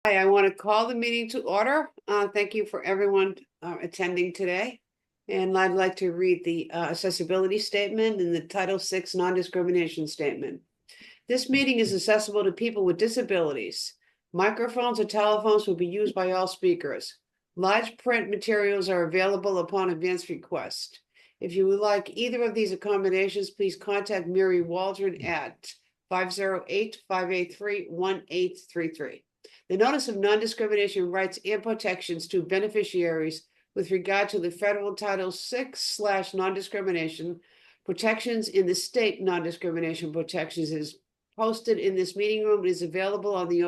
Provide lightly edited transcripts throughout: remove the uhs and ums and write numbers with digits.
Hi, I want to call the meeting to order. Thank you for everyone attending today. And I'd like to read the accessibility statement and the Title VI non-discrimination statement. This meeting is accessible to people with disabilities. Microphones or telephones will be used by all speakers. Large print materials are available upon advance request. If you would like either of these accommodations, please contact Mary Waldron at 508-583-1833. The notice of non-discrimination rights and protections to beneficiaries with regard to the federal Title VI / non-discrimination protections in the state non-discrimination protections is posted in this meeting room and is available on the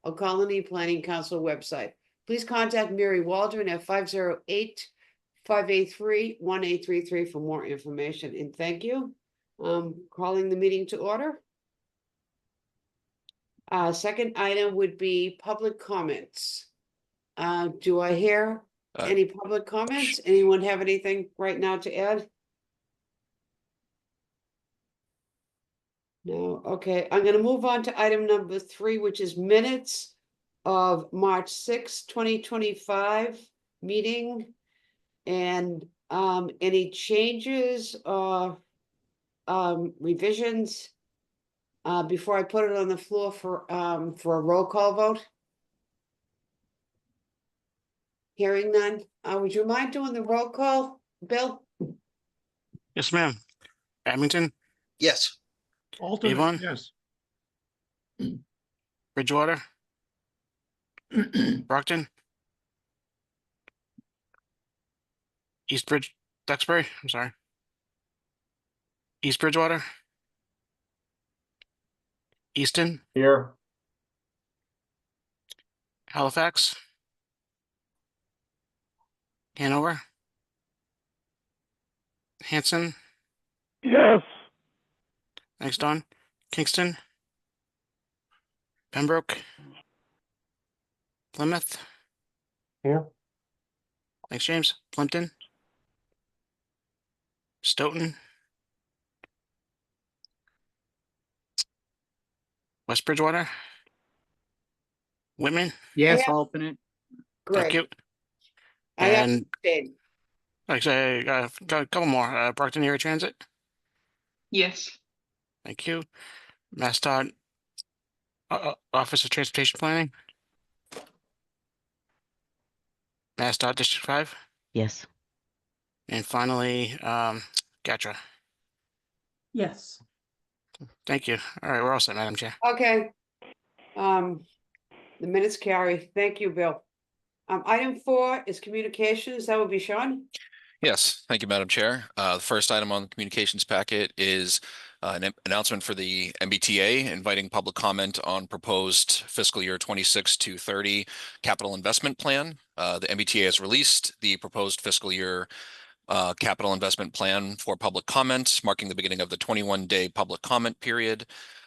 Ocolony Planning Council website. Please contact Mary Waldron at 508-583-1833 for more information. And thank you. Calling the meeting to order. Second item would be public comments. Do I hear any public comments? Anyone have anything right now to add? No, okay, I'm gonna move on to item number 3, which is minutes of March 6, 2025 meeting. And any changes or revisions before I put it on the floor for a roll call vote? Hearing none. Would you mind doing the roll call, Bill? Yes, ma'am. Abington, Yes. Alternate, Avon? yes. Bridgewater, Brockton, Duxbury, I'm sorry. East Bridgewater, Easton, Here. Halifax, Hanover, Hanson, Yes. thanks, Don. Kingston, Pembroke, Plymouth. Here. Thanks, James. Plimpton, Stoughton, West Bridgewater, Whitman, Yes, Yeah. alternate. thank Great. you. I have And stayed. like I say, got a couple more. Brockton Area Transit, Yes. thank you. MassDOT Office of Transportation Planning, MassDOT District 5, Yes. and finally, GATRA. Yes. Thank you. All right, we're all set, Madam Chair. Okay. The minutes carry. Thank you, Bill. Item 4 is communications. That would be Sean. Yes, thank you, Madam Chair. The first item on the communications packet is an announcement for the MBTA inviting public comment on proposed fiscal year 26 to 30 capital investment plan. The MBTA has released the proposed fiscal year capital investment plan for public comment, marking the beginning of the 21-day public comment period.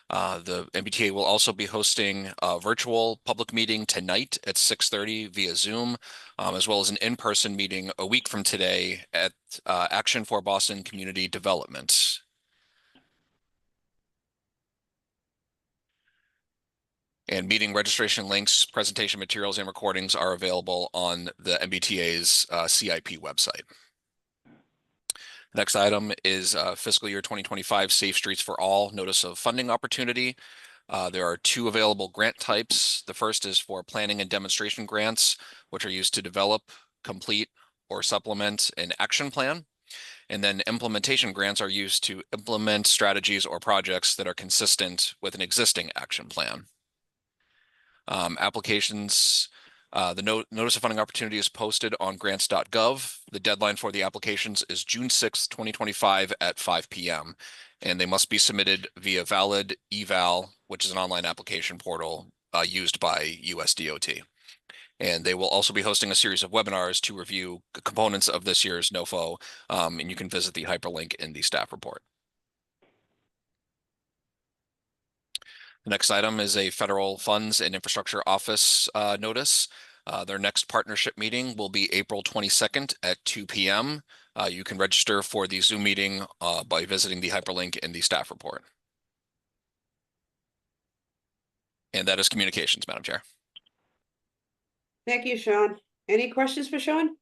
The MBTA will also be hosting a virtual public meeting tonight at 6:30 via Zoom, as well as an in-person meeting a week from today at Action for Boston Community Development. And meeting registration links, presentation materials, and recordings are available on the MBTA's CIP website. Next item is fiscal year 2025 Safe Streets for All Notice of Funding Opportunity. There are 2 available grant types. The first is for planning and demonstration grants, which are used to develop, complete, or supplement an action plan. And then implementation grants are used to implement strategies or projects that are consistent with an existing action plan. Applications. The notice of funding opportunity is posted on grants.gov. The deadline for the applications is June 6, 2025 at 5 p.m. And they must be submitted via Valid eVal, which is an online application portal used by USDOT. And they will also be hosting a series of webinars to review the components of this year's NOFO, and you can visit the hyperlink in the staff report. The next item is a Federal Funds and Infrastructure Office notice. Their next partnership meeting will be April 22nd at 2 p.m. You can register for the Zoom meeting by visiting the hyperlink in the staff report. And that is communications, Madam Chair. Thank you, Sean. Any questions for Sean?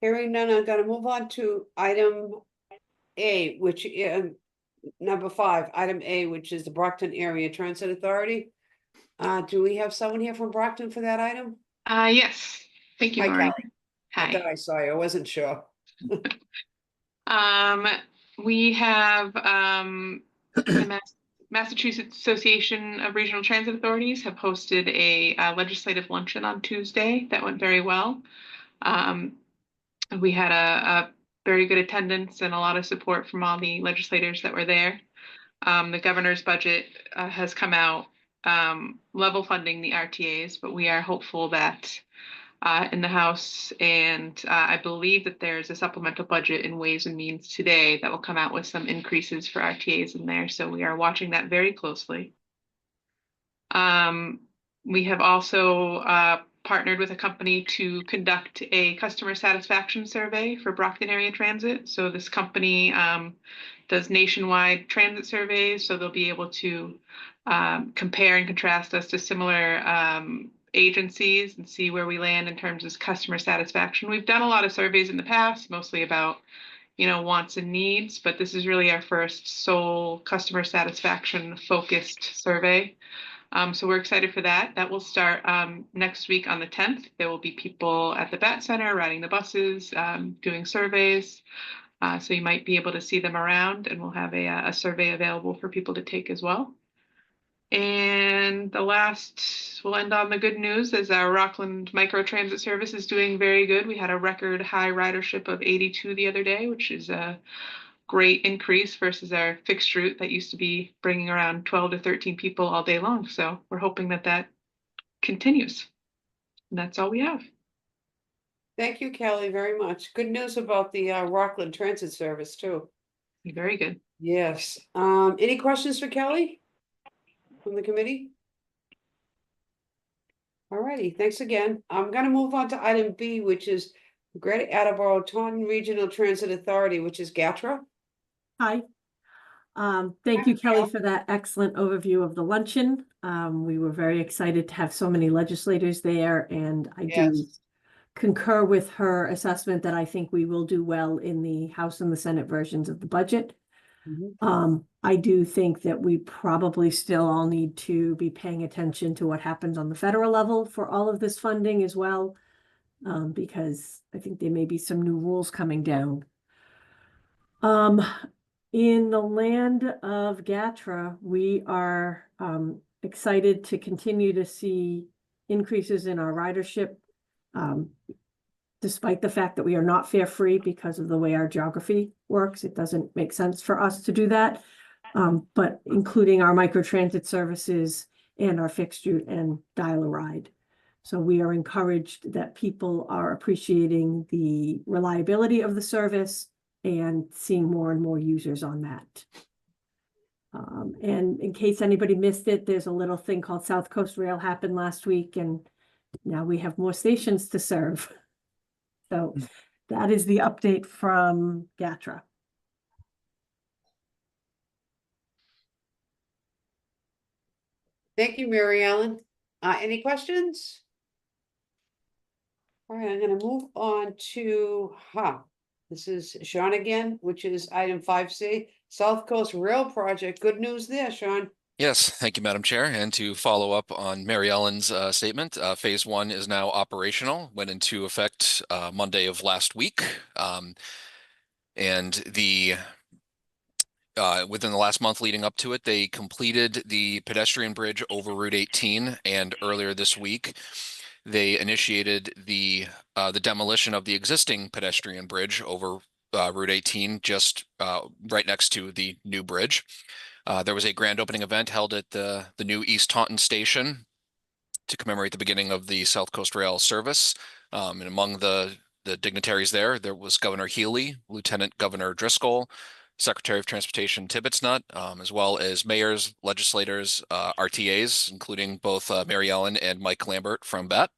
Hearing none, I'm gonna move on to item A, which number 5, item A, which is the Brockton Area Transit Authority. Do we have someone here from Brockton for that item? Yes. Thank you, Hi, Maureen. Callie. I thought Hi. I saw you. I wasn't sure. We have the Massachusetts Association of Regional Transit Authorities have hosted a legislative luncheon on Tuesday that went very well. We had a very good attendance and a lot of support from all the legislators that were there. The governor's budget has come out level funding the RTAs, but we are hopeful that in the House, and I believe that there's a supplemental budget in Ways and Means today that will come out with some increases for RTAs in there. So we are watching that very closely. We have also partnered with a company to conduct a customer satisfaction survey for Brockton Area Transit. So this company does nationwide transit surveys, so they'll be able to compare and contrast us to similar agencies and see where we land in terms of customer satisfaction. We've done a lot of surveys in the past, mostly about, wants and needs, but this is really our first sole customer satisfaction focused survey. So we're excited for that. That will start next week on the 10th. There will be people at the BAT Center riding the buses, doing surveys. So you might be able to see them around, and we'll have a survey available for people to take as well. And the last, we'll end on the good news, as our Rockland Microtransit Service is doing very good. We had a record high ridership of 82 the other day, which is a great increase versus our fixed route that used to be bringing around 12 to 13 people all day long. So we're hoping that that continues. And that's all we have. Thank you, Kelly, very much. Good news about the Rockland Transit Service too. Very good. Yes. Any questions for Kelly from the committee? All righty, thanks again. I'm gonna move on to item B, which is Greater Attleboro Taunton Regional Transit Authority, which is GATRA. Hi. Thank you, Kelly, for that excellent overview of the luncheon. We were very excited to have so many legislators there, and I do Yes. concur with her assessment that I think we will do well in the House and the Senate versions of the budget. I do think that we probably still all need to be paying attention to what happens on the federal level for all of this funding as well, because I think there may be some new rules coming down. In the land of GATRA, we are excited to continue to see increases in our ridership, despite the fact that we are not fare free because of the way our geography works. It doesn't make sense for us to do that, but including our microtransit services and our fixed route and dial-a-ride. So we are encouraged that people are appreciating the reliability of the service and seeing more and more users on that. And in case anybody missed it, there's a little thing called South Coast Rail happened last week, and now we have more stations to serve. So that is the update from GATRA. Thank you, Mary Ellen. Any questions? All right, I'm gonna move on to, this is Sean again, which is item 5C, South Coast Rail Project. Good news there, Sean. Yes, thank you, Madam Chair. And to follow up on Mary Ellen's statement, Phase 1 is now operational, went into effect Monday of last week. And within the last month leading up to it, they completed the pedestrian bridge over Route 18, and earlier this week, they initiated the demolition of the existing pedestrian bridge over Route 18, just right next to the new bridge. There was a grand opening event held at the new East Taunton station to commemorate the beginning of the South Coast Rail service. And among the dignitaries there was Governor Healy, Lieutenant Governor Driscoll, Secretary of Transportation Tibbetsnut, as well as mayors, legislators, RTAs, including both Mary Ellen and Mike Lambert from BAT.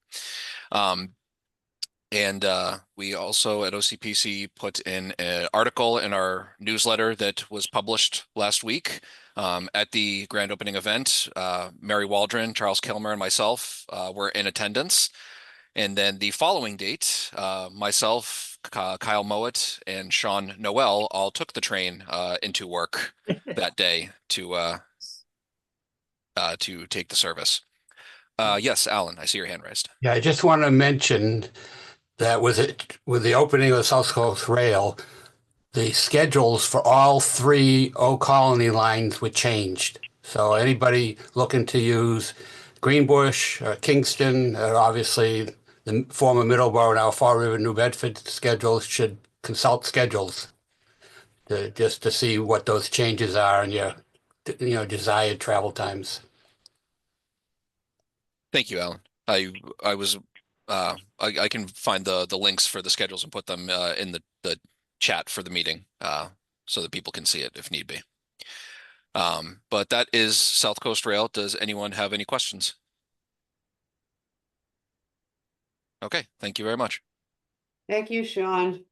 And we also at OCPC put in an article in our newsletter that was published last week at the grand opening event. Mary Waldron, Charles Kilmer, and myself were in attendance. And then the following date, myself, Kyle Mowat, and Sean Noel all took the train into work that day to take the service. Yes, Alan, I see your hand raised. Yeah, I just want to mention that with the opening of the South Coast Rail, the schedules for all three Old Colony lines were changed. So anybody looking to use Greenbush, Kingston, obviously the former Middleborough, now Fall River, New Bedford schedules should consult schedules just to see what those changes are and your desired travel times. Thank you, Alan. I was I can find the links for the schedules and put them in the chat for the meeting so that people can see it if need be. But that is South Coast Rail. Does anyone have any questions? Okay, thank you very much. Thank you, Sean.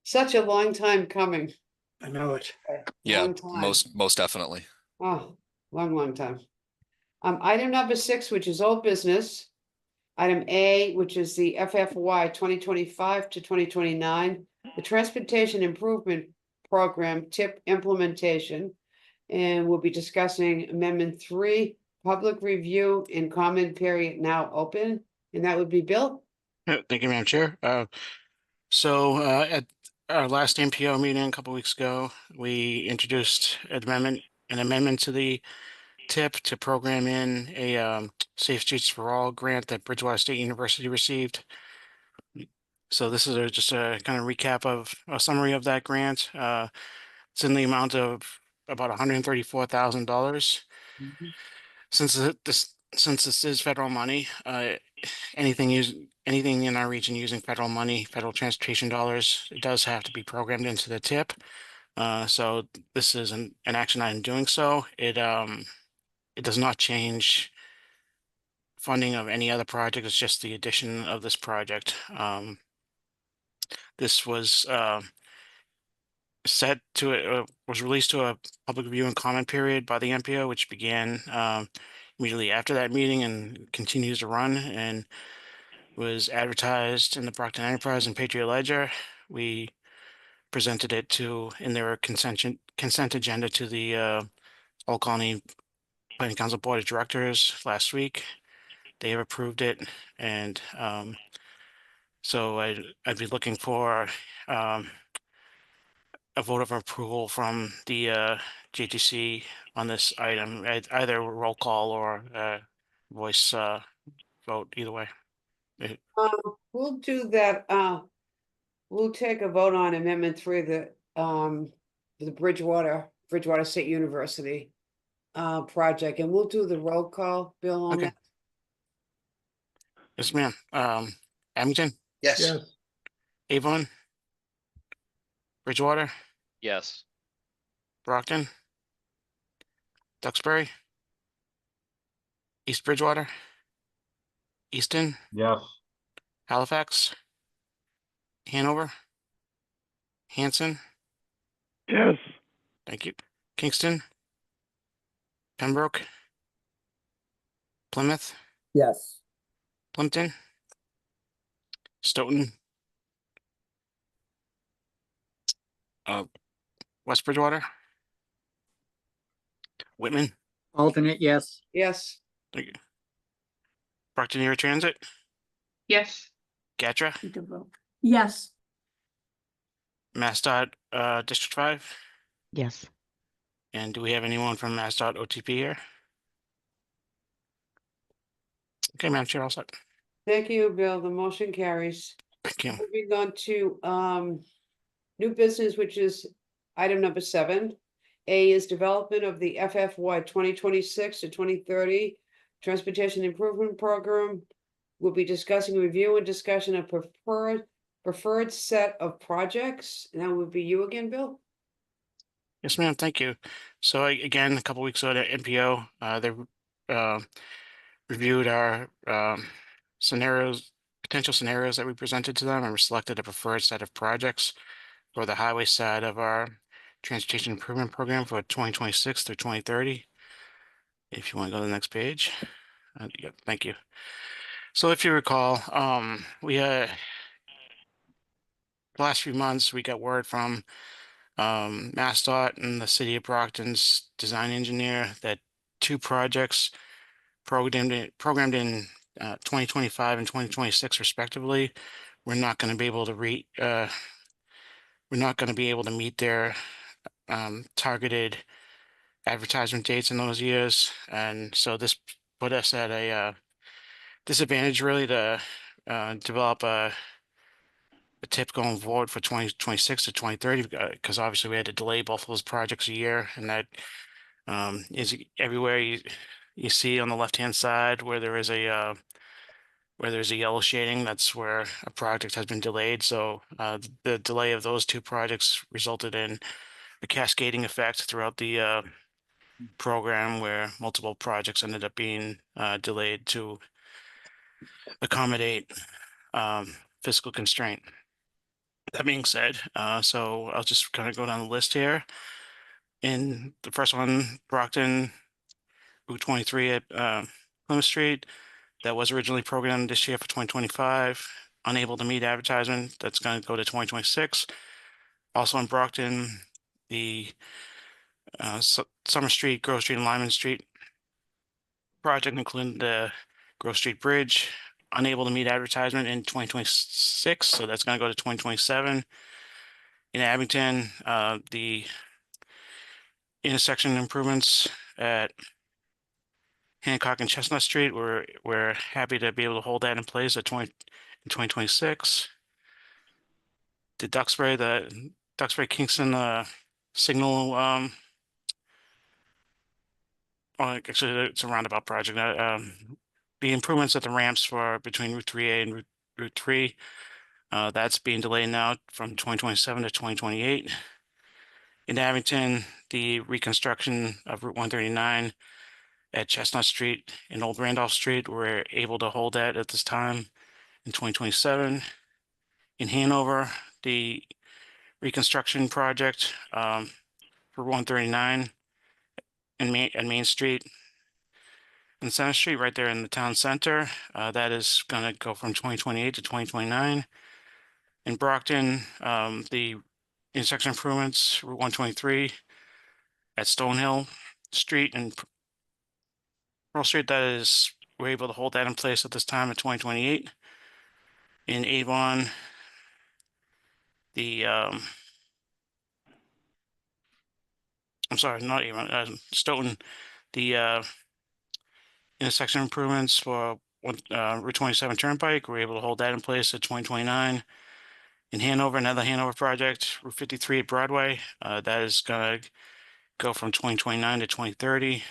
Such a long time coming. I know it. Yeah, Long time. most definitely. Oh, long time. Item number 6, which is old business. Item A, which is the FFY 2025 to 2029, the Transportation Improvement Program TIP implementation. And we'll be discussing Amendment 3, public review and comment period now open. And that would be Bill. Thank you, Madam Chair. At our last MPO meeting a couple weeks ago, we introduced an amendment to the TIP to program in a Safe Streets for All grant that Bridgewater State University received. So this is just a kind of recap of a summary of that grant. It's in the amount of about $134,000. Since this is federal money, anything in our region using federal money, federal transportation dollars, it does have to be programmed into the TIP. So this is an action item doing so. It does not change funding of any other project. It's just the addition of this project. This was was released to a public review and comment period by the MPO, which began immediately after that meeting and continues to run, and was advertised in the Brockton Enterprise and Patriot Ledger. We presented it in their consent agenda to the Old Colony Planning Council Board of Directors last week. They have approved it, and so I'd be looking for a vote of approval from the JTC on this item, either roll call or voice vote, either way. We'll do that. We'll take a vote on Amendment 3, the Bridgewater State University project, and we'll do the roll call, Bill, on Okay. that. Yes, ma'am. Abington, Yes. Avon, Bridgewater, Yes. Brockton, Duxbury, East Bridgewater, Easton, Yes. Halifax, Hanover, Hanson, Yes. thank you, Kingston, Pembroke, Plymouth, Yes. Plimpton, Stoughton, West Bridgewater, Whitman, Alternate, yes. Yes, thank you, Brockton Area Transit, Yes. Gatra, You can vote. Yes. MassDOT District 5, Yes. and do we have anyone from MassDOT OTP here? Okay, Madam Chair, all set. thank you, Bill. The motion carries. Thank you. Moving on to new business, which is item number 7. A is development of the FFY 2026 to 2030 Transportation Improvement Program. We'll be discussing review and discussion of preferred set of projects. And that would be you again, Bill? Yes, ma'am. Thank you. So again, a couple weeks ago at NPO, they reviewed our scenarios, potential scenarios that we presented to them and selected a preferred set of projects for the highway side of our transportation improvement program for 2026 through 2030. If you want to go to the next page. Yep, thank you. So if you recall, we the last few months we got word from MassDOT and the city of Brockton's design engineer that two projects programmed in 2025 and 2026 respectively, we're not going to be able to meet their targeted advertisement dates in those years, and so this put us at a disadvantage really to develop a tip going forward for 2026 to 2030 because obviously we had to delay both of those projects a year, and that is everywhere you see on the left-hand side where there's a yellow shading, that's where a project has been delayed. So the delay of those two projects resulted in a cascading effect throughout the program where multiple projects ended up being delayed to accommodate fiscal constraint. That being said, so I'll just kind of go down the list here. In the first one, Brockton Route 23 at Plymouth Street, that was originally programmed this year for 2025, unable to meet advertisement. That's going to go to 2026. Also in Brockton, the Summer Street, Grove Street, and Lyman Street project, including the Grove Street Bridge, unable to meet advertisement in 2026, so that's going to go to 2027. In Abington, the intersection improvements at Hancock and Chestnut Street, we're happy to be able to hold that in place at 2026. The Duxbury Kingston signal, well, actually it's a roundabout project. The improvements at the ramps for between Route 3A and Route 3, that's being delayed now from 2027 to 2028. In Abington, the reconstruction of Route 139 at Chestnut Street and Old Randolph Street, we're able to hold that at this time in 2027. In Hanover, the reconstruction project for 139 and Main Street and Center Street, right there in the town center, that is going to go from 2028 to 2029. In Brockton, the intersection improvements, Route 123 at Stonehill Street and Pearl Street, we're able to hold that in place at this time in 2028. In Avon, I'm sorry, not Avon, Stoughton, the intersection improvements for Route 27 Turnpike, we're able to hold that in place at 2029. In Hanover, another Hanover project, Route 53 at Broadway, that is going to go from 2029 to 2030.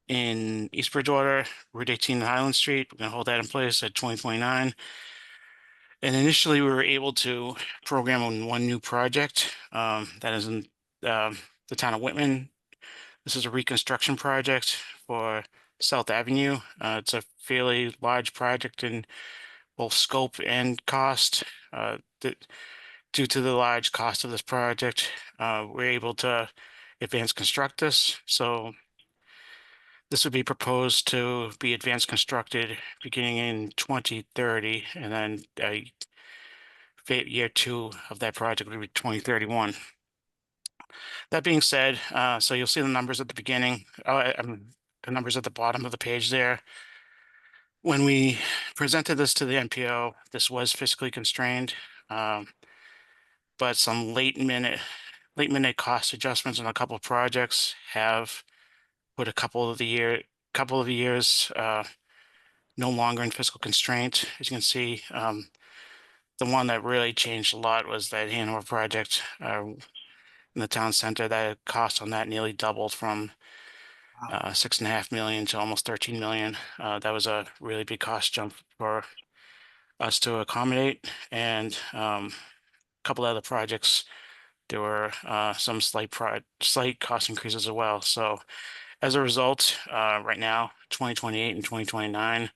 In East Bridgewater, Route 18 Highland Street, we're going to hold that in place at 2029. And initially, we were able to program on one new project that is in the town of Whitman. This is a reconstruction project for South Avenue. It's a fairly large project in both scope and cost. Due to the large cost of this project, we're able to advance construct this. So this would be proposed to be advanced constructed beginning in 2030, and then year 2 of that project would be 2031. That being said, so you'll see the numbers at the beginning, the numbers at the bottom of the page there. When we presented this to the NPO, this was fiscally constrained, but some late minute cost adjustments on a couple of projects have put a couple of years no longer in fiscal constraint. As you can see, the one that really changed a lot was that Hanover project in the town center. That cost on that nearly doubled from 6.5 million to almost 13 million. That was a really big cost jump for us to accommodate. And a couple of other projects, there were some slight cost increases as well. So as a result, right now, 2028 and 2029,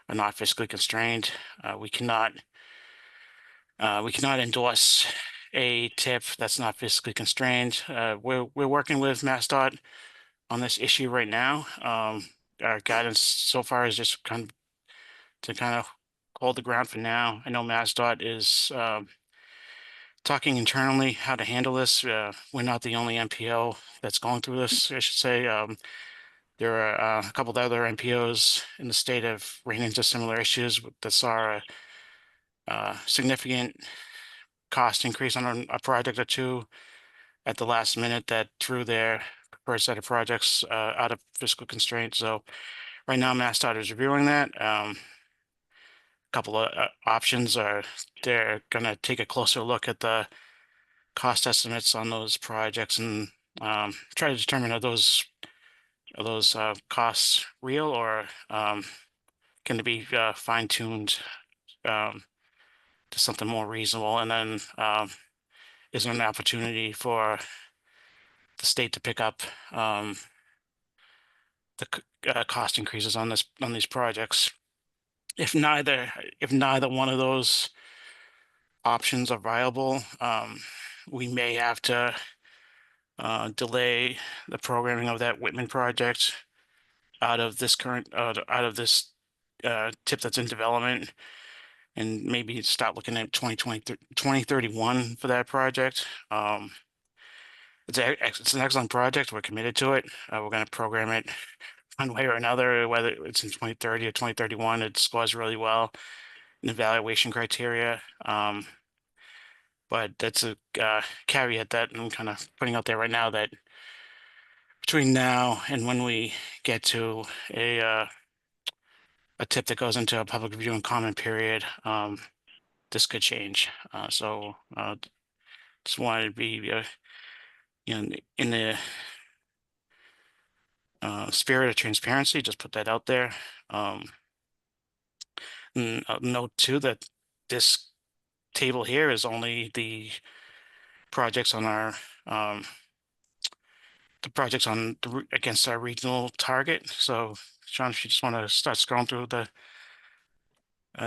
are not fiscally constrained. We cannot endorse a tip that's not fiscally constrained. We're working with MassDOT on this issue right now. Our guidance so far is just kind of hold the ground for now. I know MassDOT is talking internally how to handle this. We're not the only MPO that's going through this, I should say. There are a couple of other MPOs in the state have ran into similar issues that saw a significant cost increase on a project or two at the last minute that threw their preferred set of projects out of fiscal constraints. So right now, MassDOT is reviewing that. A couple of options are they're going to take a closer look at the cost estimates on those projects and try to determine are those costs real or can they be fine-tuned to something more reasonable? And then is there an opportunity for the state to pick up the cost increases on these projects? If neither one of those options are viable, we may have to delay the programming of that Whitman project out of this tip that's in development, and maybe start looking at 2031 for that project. It's an excellent project. We're committed to it. We're going to program it one way or another, whether it's in 2030 or 2031. It scores really well in evaluation criteria. But that's a caveat that I'm kind of putting out there right now, that between now and when we get to a tip that goes into a public review and comment period, this could change. So just wanted to be, in the spirit of transparency, just put that out there. And note too that this table here is only the projects on our against our regional target. So Sean, if you just want to start scrolling through the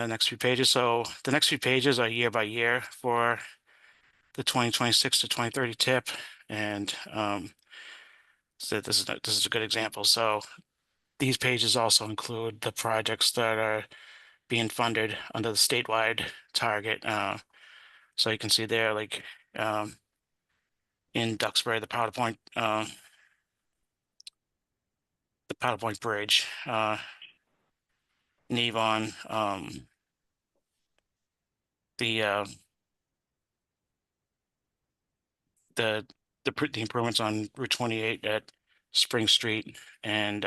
next few pages. So the next few pages are year by year for the 2026 to 2030 tip, and so this is a good example. So these pages also include the projects that are being funded under the statewide target. So you can see there, like in Duxbury, the Powder Point Bridge, in Avon, the improvements on Route 28 at Spring Street and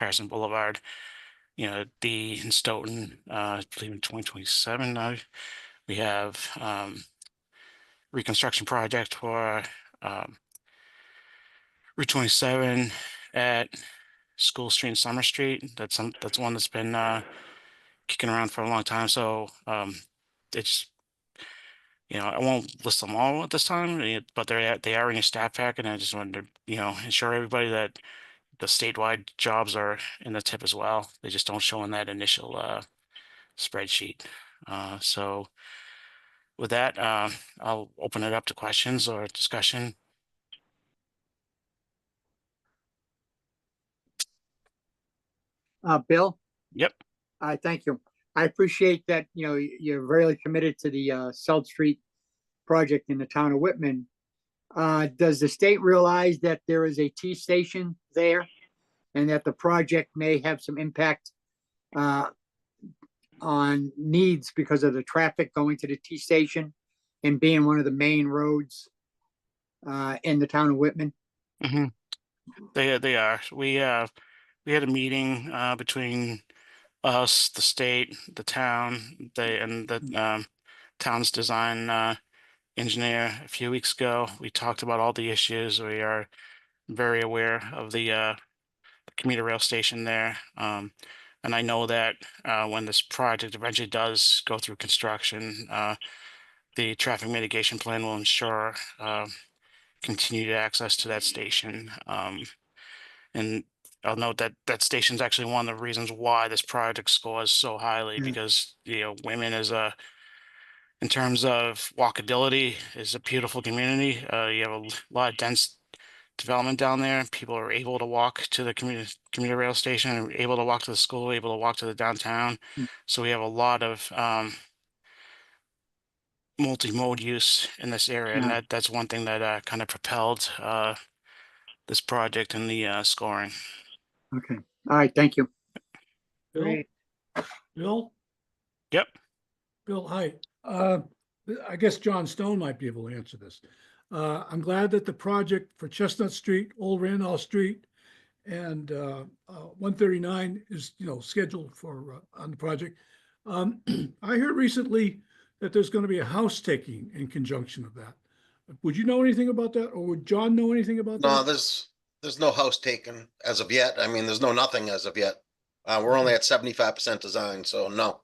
Harrison Boulevard. In Stoughton, I believe in 2027, we have reconstruction project for Route 27 at School Street and Summer Street. That's one that's been kicking around for a long time. So it's I won't list them all at this time, but they are in your staff packet, and I just wanted to ensure everybody that the statewide jobs are in the tip as well. They just don't show in that initial spreadsheet. So with that, I'll open it up to questions or discussion. Bill, Yep. I thank you. I appreciate that, you're really committed to the South Street project in the town of Whitman. Does the state realize that there is a T station there and that the project may have some impact on needs because of the traffic going to the T station and being one of the main roads in the town of Whitman? Mm-hmm. They are. We had a meeting between us, the state, the town, and the town's design engineer a few weeks ago. We talked about all the issues. We are very aware of the commuter rail station there. And I know that when this project eventually does go through construction, the traffic mitigation plan will ensure continued access to that station. And I'll note that that station's actually one of the reasons why this project scores so highly, Yeah. because, you know, Whitman is in terms of walkability, is a beautiful community. You have a lot of dense development down there. People are able to walk to the commuter rail station, able to walk to the school, able to walk to the downtown. Mm. So we have a lot of multi-mode use in this area, and Yeah. that's one thing that kind of propelled this project and the scoring. Okay. All right. Thank you. Bill, Great. Bill, Yep. Bill, hi. I guess John Stone might be able to answer this. I'm glad that the project for Chestnut Street, Old Randolph Street, and 139 is, scheduled for on the project. I heard recently that there's going to be a house taking in conjunction with that. Would you know anything about that, or would John know anything about No, that? there's no house taken as of yet. I mean, there's no nothing as of yet. We're only at 75% design, so no.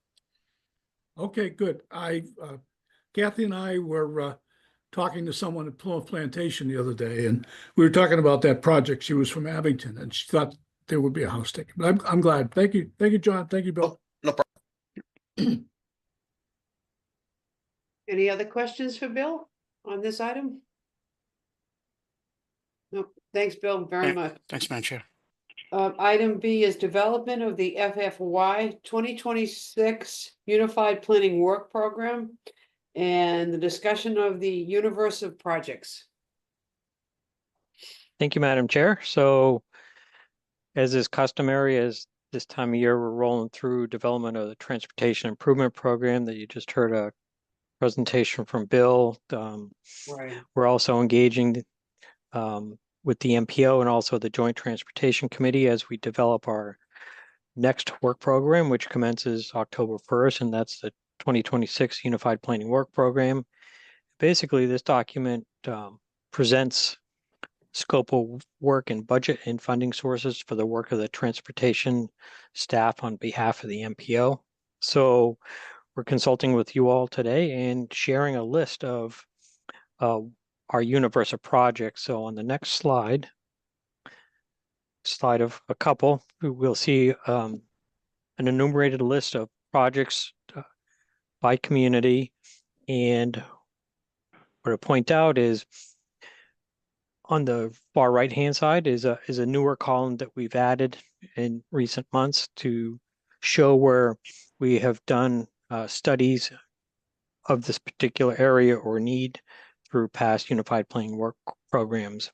Okay, good. Kathy and I were talking to someone at Plymouth Plantation the other day, and we were talking about that project. She was from Abington, and she thought there would be a house taken. But I'm glad. Thank you, John. Thank you, Bill. No problem. Any other questions for Bill on this item? No, thanks, Bill, very Yeah. much. Thanks, Madam Chair. Item B is development of the FFY 2026 Unified Planning Work Program and the discussion of the universe of projects. Thank you, Madam Chair. So as is customary, as this time of year, we're rolling through development of the Transportation Improvement Program that you just heard a presentation from Bill. Right. We're also engaging with the MPO and also the Joint Transportation Committee as we develop our next work program, which commences October 1st, and that's the 2026 Unified Planning Work Program. Basically, this document presents scope of work and budget and funding sources for the work of the transportation staff on behalf of the MPO. So we're consulting with you all today and sharing a list of our universe of projects. So on the next slide of a couple, we'll see an enumerated list of projects by community. And what I point out is on the far right-hand side is a newer column that we've added in recent months to show where we have done studies of this particular area or need through past unified planning work programs.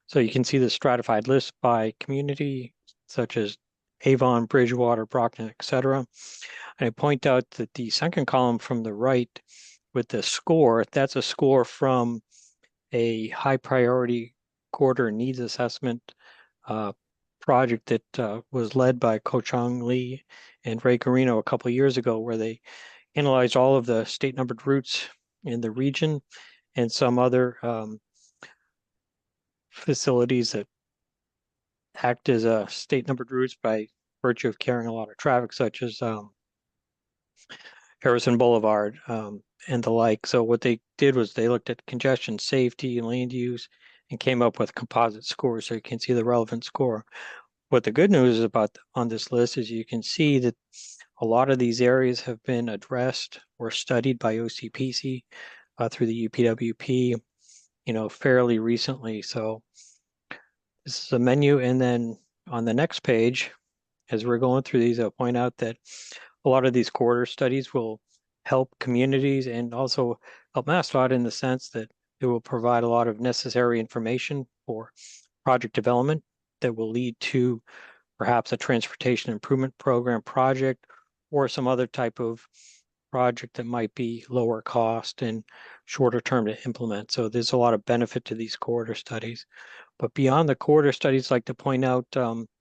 So you can see the stratified list by community, such as Avon, Bridgewater, Brockton, etc. And I point out that the second column from the right with the score, that's a score from a high priority corridor needs assessment project that was led by Ko-Chang Lee and Ray Carino a couple of years ago, where they analyzed all of the state numbered routes in the region and some other facilities that act as state numbered routes by virtue of carrying a lot of traffic, such as Harrison Boulevard and the like. So what they did was they looked at congestion, safety, and land use, and came up with composite scores, so you can see the relevant score. What the good news is about on this list is you can see that a lot of these areas have been addressed or studied by OCPC through the UPWP, fairly recently. So this is a menu, and then on the next page, as we're going through these, I'll point out that a lot of these corridor studies will help communities and also help MassDOT in the sense that it will provide a lot of necessary information for project development that will lead to perhaps a transportation improvement program project or some other type of project that might be lower cost and shorter term to implement. So there's a lot of benefit to these corridor studies. But beyond the corridor studies, I'd like to point out,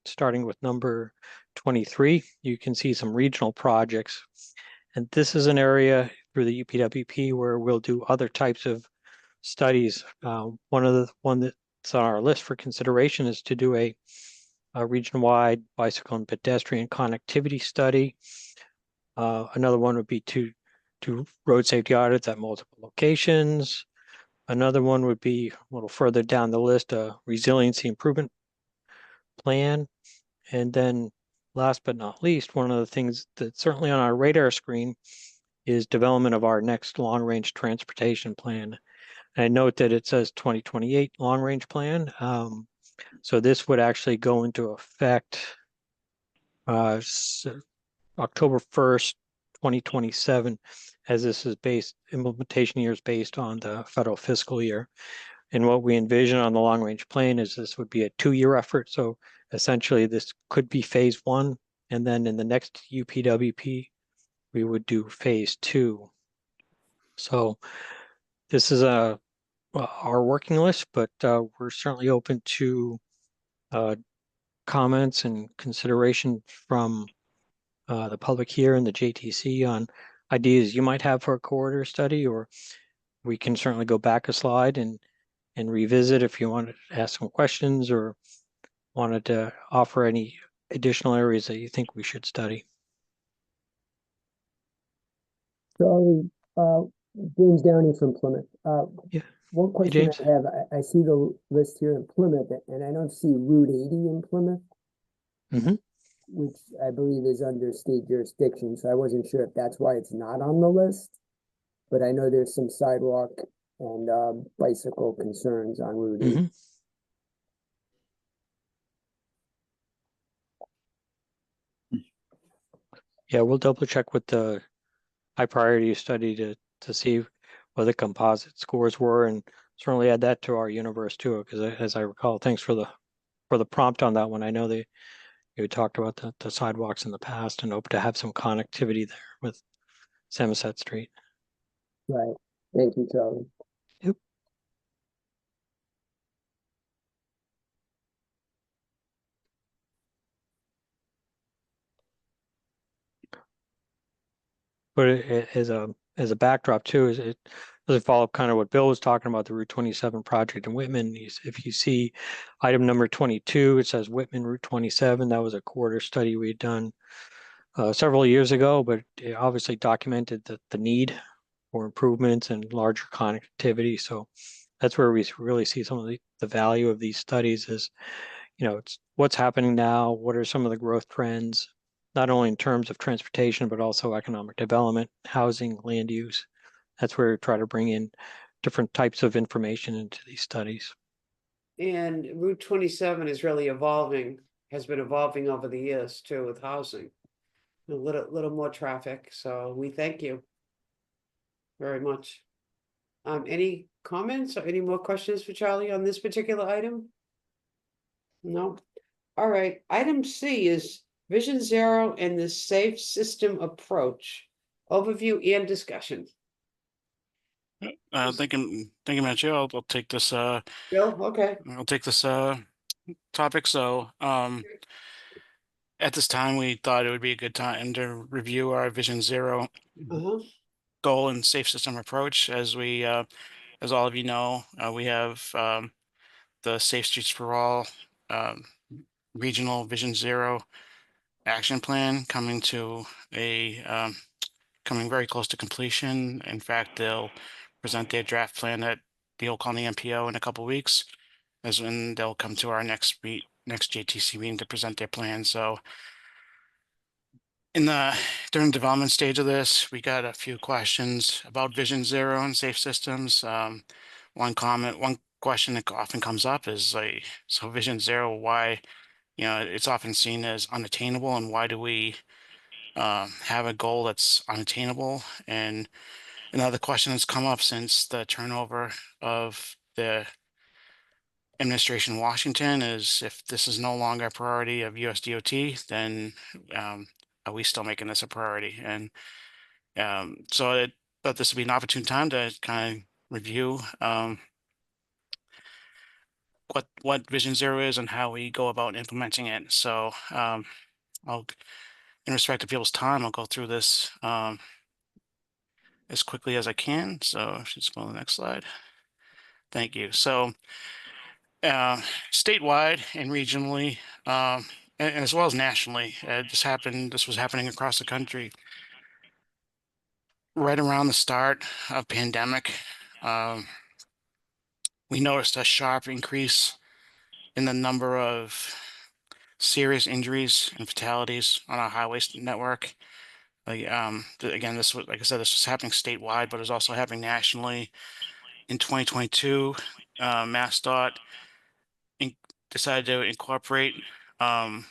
starting with number 23, you can see some regional projects. And this is an area through the UPWP where we'll do other types of studies. One that's on our list for consideration is to do a region-wide bicycle and pedestrian connectivity study. Another one would be to do road safety audits at multiple locations. Another one would be a little further down the list, a resiliency improvement plan. And then last but not least, one of the things that's certainly on our radar screen is development of our next long-range transportation plan. And I note that it says 2028 long-range plan. So this would actually go into effect October 1st, 2027, as this is implementation year is based on the federal fiscal year. And what we envision on the long-range plan is this would be a 2-year effort. So essentially this could be phase 1, and then in the next UPWP, we would do phase 2. So this is our working list, but we're certainly open to comments and consideration from the public here and the JTC on ideas you might have for a corridor study, or we can certainly go back a slide and revisit if you wanted to ask some questions or wanted to offer any additional areas that you think we should study. Charlie, James Downey from Plymouth. Yeah. One question James. I have, I see the list here in Plymouth, and I don't see Route 80 in Plymouth, Mhm. which I believe is under state jurisdiction, so I wasn't sure if that's why it's not on the list. But I know there's some sidewalk and bicycle concerns on Route 80. Mhm. Yeah, we'll double check with the high priority study to see what the composite scores were, and certainly add that to our universe too, because as I recall, thanks for the prompt on that one. I know you talked about the sidewalks in the past and hope to have some connectivity there with Samoset Street. Right. Thank you, Charlie. Yep. But as a backdrop too, is it does follow up kind of what Bill was talking about, the Route 27 project in Whitman. If you see item number 22, it says Whitman Route 27. That was a corridor study we had done several years ago, but it obviously documented the need for improvements and larger connectivity. So that's where we really see some of the value of these studies is, it's what's happening now, what are some of the growth trends, not only in terms of transportation, but also economic development, housing, land use. That's where we try to bring in different types of information into these studies. And Route 27 is really evolving, has been evolving over the years too with housing. A little more traffic, so we thank you very much. Any comments or any more questions for Charlie on this particular item? No? All right, item C is Vision Zero and the Safe System Approach. Overview and discussion. Thank you, Madam Chair. I'll take this, Bill, okay. I'll take this, topic. So, at this time, we thought it would be a good time to review our Vision Zero Uh-huh. goal and safe system approach. As we, as all of you know, we have, the Safe Streets for All, regional Vision Zero action plan coming to coming very close to completion. In fact, they'll present their draft plan at the Old Colony MPO in a couple weeks, as when they'll come to our next JTC meeting to present their plan. So during the development stage of this, we got a few questions about Vision Zero and safe systems. One question that often comes up is like, so Vision Zero, why, it's often seen as unattainable, and why do we have a goal that's unattainable? And another question that's come up since the turnover of the administration in Washington is, if this is no longer a priority of USDOT, then are we still making this a priority? And so I thought this would be an opportune time to kind of review what Vision Zero is and how we go about implementing it. So in respect to people's time, I'll go through this as quickly as I can. So just go to the next slide. Thank you. So statewide and regionally, and as well as nationally, this was happening across the country. Right around the start of pandemic, we noticed a sharp increase in the number of serious injuries and fatalities on our highway network. Like, again, this was, like I said, this was happening statewide, but it was also happening nationally. In 2022, MassDOT decided to incorporate the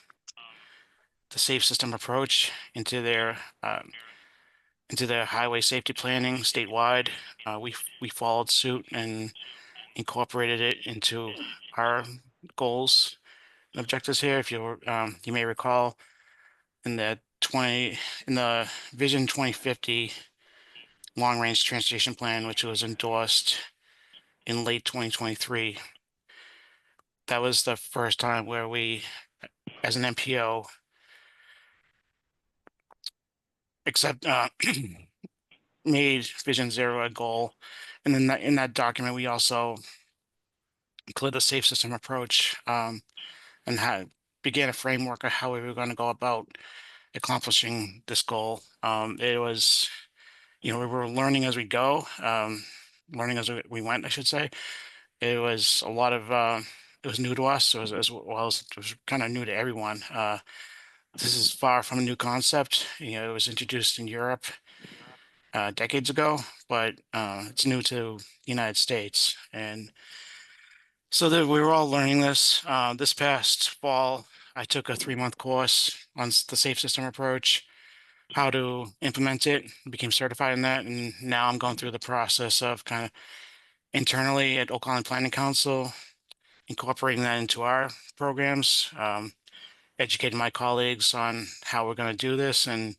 safe system approach into their highway safety planning statewide. We followed suit and incorporated it into our goals and objectives here. If you may recall, in the Vision 2050 long range transportation plan, which was endorsed in late 2023, that was the first time where we, as an MPO, made Vision Zero a goal. And then in that document, we also included the safe system approach, and began a framework of how we were going to go about accomplishing this goal. It was, we were learning as we go, learning as we went, I should say. It was a lot of, it was new to us, as well as it was kind of new to everyone. This is far from a new concept. It was introduced in Europe decades ago, but it's new to the United States. And so that we were all learning this. This past fall, I took a 3-month course on the safe system approach, how to implement it, became certified in that. And now I'm going through the process of kind of internally at Oak Colony Planning Council, incorporating that into our programs, educating my colleagues on how we're going to do this. And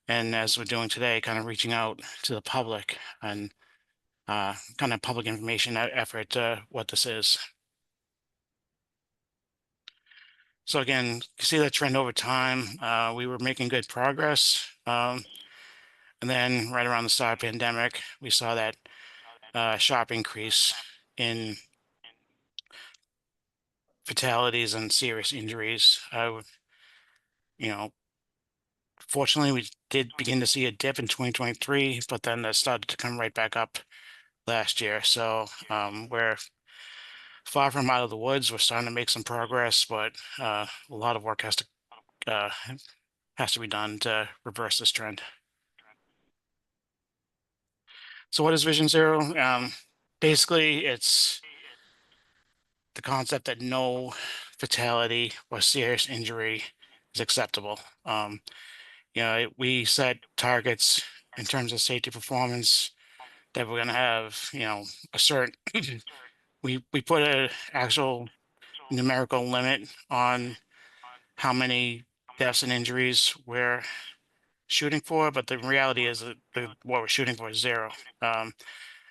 as we're doing today, kind of reaching out to the public and kind of public information effort, what this is. So again, you see that trend over time. We were making good progress. And then right around the start of the pandemic, we saw that sharp increase in fatalities and serious injuries. Fortunately, we did begin to see a dip in 2023, but then that started to come right back up last year. So we're far from out of the woods. We're starting to make some progress, but a lot of work has to be done to reverse this trend. So what is Vision Zero? Basically, it's the concept that no fatality or serious injury is acceptable. We set targets in terms of safety performance that we're going to have, a certain, we put an actual numerical limit on how many deaths and injuries we're shooting for, but the reality is that what we're shooting for is zero.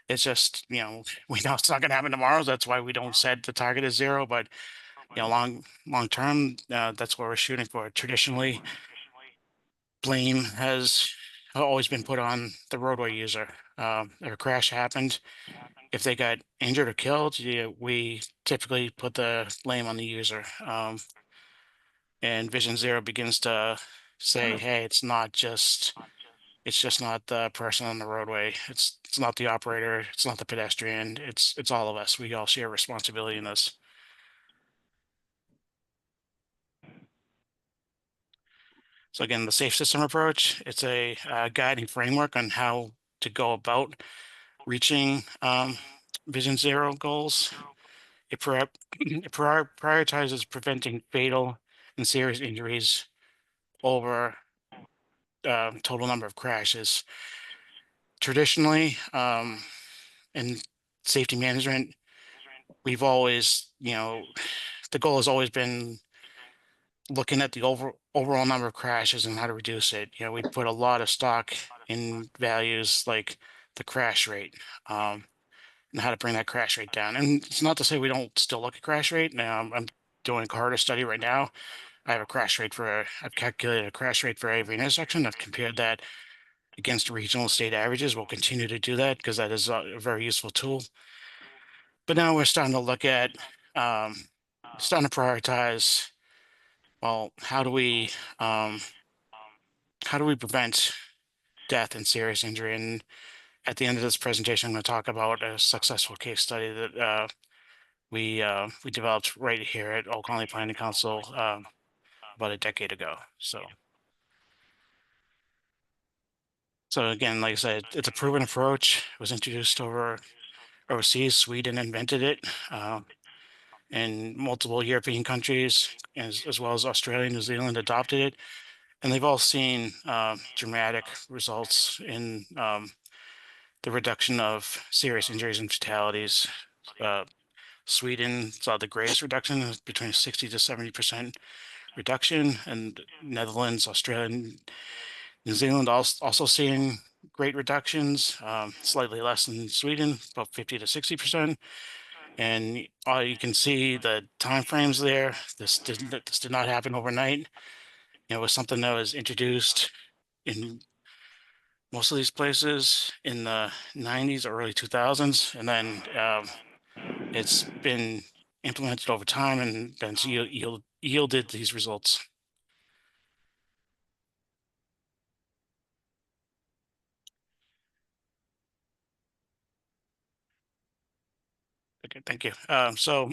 It's just, we know it's not going to happen tomorrow. That's why we don't set the target as zero, but long term, that's what we're shooting for. Traditionally, blame has always been put on the roadway user. If a crash happened, if they got injured or killed, we typically put the blame on the user. And Vision Zero begins to say, hey, it's just not the person on the roadway. It's not the operator. It's not the pedestrian. It's all of us. We all share responsibility in this. So again, the safe system approach, it's a guiding framework on how to go about reaching Vision Zero goals. It prioritizes preventing fatal and serious injuries over total number of crashes. Traditionally, in safety management, we've always, the goal has always been looking at the overall number of crashes and how to reduce it. We put a lot of stock in values like the crash rate, and how to bring that crash rate down. And it's not to say we don't still look at crash rate. Now I'm doing a corridor study right now. I've calculated a crash rate for every intersection. I've compared that against regional state averages. We'll continue to do that because that is a very useful tool. But now we're starting to look at, starting to prioritize, well, how do we prevent death and serious injury? And at the end of this presentation, I'm going to talk about a successful case study that we developed right here at Oak Colony Planning Council about a decade ago. So again, like I said, it's a proven approach. It was introduced overseas. Sweden invented it, and multiple European countries, as well as Australia and New Zealand, adopted it. And they've all seen dramatic results in the reduction of serious injuries and fatalities. Sweden saw the greatest reduction, between 60 to 70% reduction, and Netherlands, Australia, and New Zealand also seeing great reductions, slightly less than Sweden, about 50 to 60%. And you can see the timeframes there. This did not happen overnight. It was something that was introduced in most of these places in the 90s or early 2000s, and then it's been implemented over time, and then yielded these results. Okay, thank you. So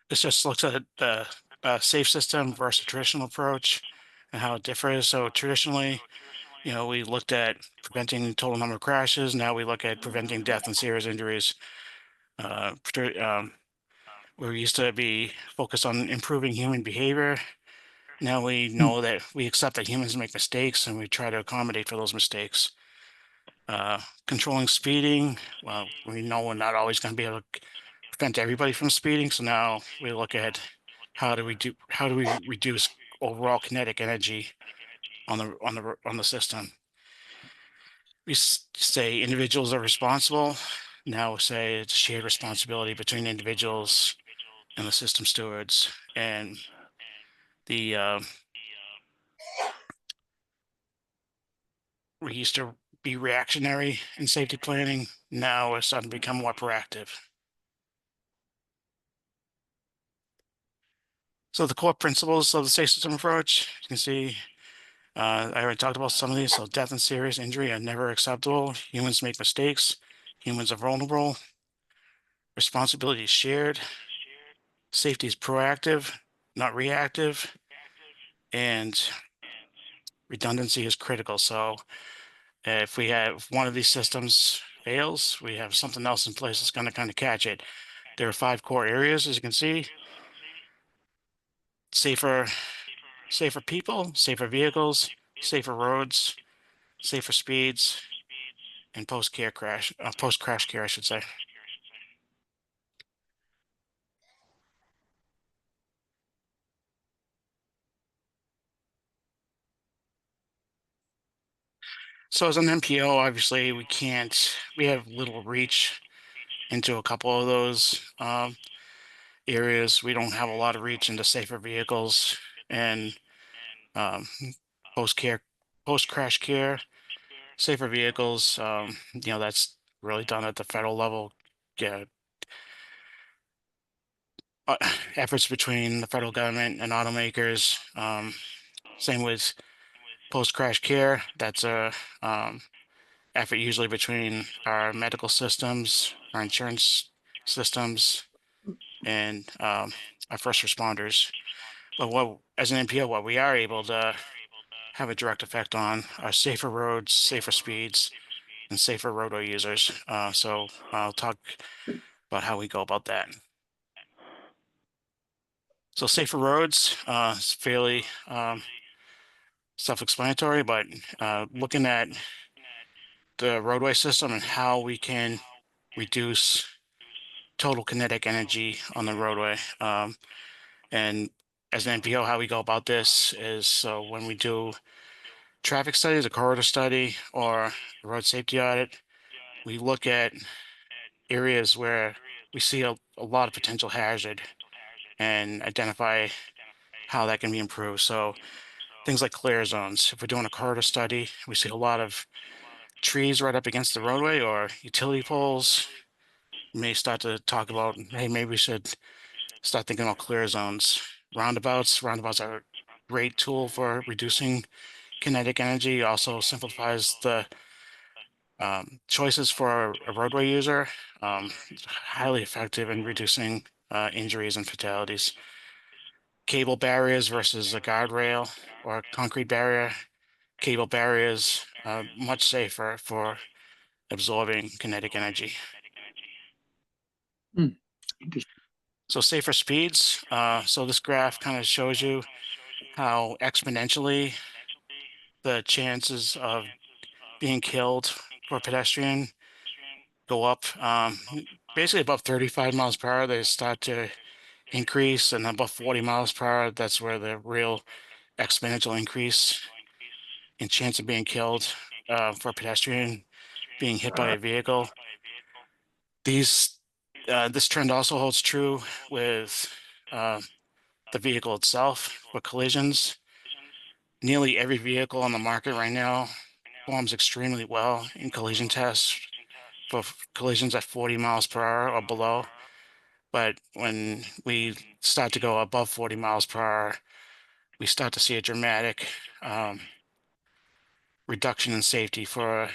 this just looks at the safe system versus traditional approach and how it differs. So traditionally, we looked at preventing total number of crashes. Now we look at preventing death and serious injuries. We used to be focused on improving human behavior. Now we know that we accept that humans make mistakes, and we try to accommodate for those mistakes. Controlling speeding, well, we know we're not always going to be able to prevent everybody from speeding. So now we look at how do we reduce overall kinetic energy on the system. We say individuals are responsible. Now we say it's shared responsibility between individuals and the system stewards. And we used to be reactionary in safety planning. Now we're starting to become more proactive. So the core principles of the safe system approach, you can see, I already talked about some of these. So death and serious injury are never acceptable. Humans make mistakes. Humans are vulnerable. Responsibility is shared. Safety is proactive, not reactive. And redundancy is critical. So if one of these systems fails, we have something else in place that's going to kind of catch it. There are 5 core areas, as you can see. Safer people, safer vehicles, safer roads, safer speeds, and post-crash care, I should say. So as an MPO, obviously we have little reach into a couple of those areas. We don't have a lot of reach into safer vehicles and post-crash care. Safer vehicles, that's really done at the federal level. Efforts between the federal government and automakers. Same with post-crash care. That's a effort usually between our medical systems, our insurance systems, and our first responders. But as an MPO, what we are able to have a direct effect on are safer roads, safer speeds, and safer roadway users. So I'll talk about how we go about that. So safer roads is fairly self-explanatory, but looking at the roadway system and how we can reduce total kinetic energy on the roadway. And as an MPO, how we go about this is, so when we do traffic studies, a corridor study, or a road safety audit, we look at areas where we see a lot of potential hazard and identify how that can be improved. So things like clear zones. If we're doing a corridor study, we see a lot of trees right up against the roadway or utility poles. We may start to talk about, hey, maybe we should start thinking about clear zones. Roundabouts are a great tool for reducing kinetic energy. Also simplifies the choices for a roadway user. Highly effective in reducing injuries and fatalities. cable barriers versus a guardrail or a concrete barrier. Cable barriers are much safer for absorbing kinetic energy. So safer speeds. So this graph kind of shows you how exponentially the chances of being killed for a pedestrian go up. Basically above 35 miles per hour, they start to increase, and above 40 miles per hour, that's where the real exponential increase in chance of being killed for a pedestrian being hit by a vehicle. This trend also holds true with the vehicle itself for collisions. Nearly every vehicle on the market right now performs extremely well in collision tests for collisions at 40 miles per hour or below. But when we start to go above 40 miles per hour, we start to see a dramatic reduction in safety for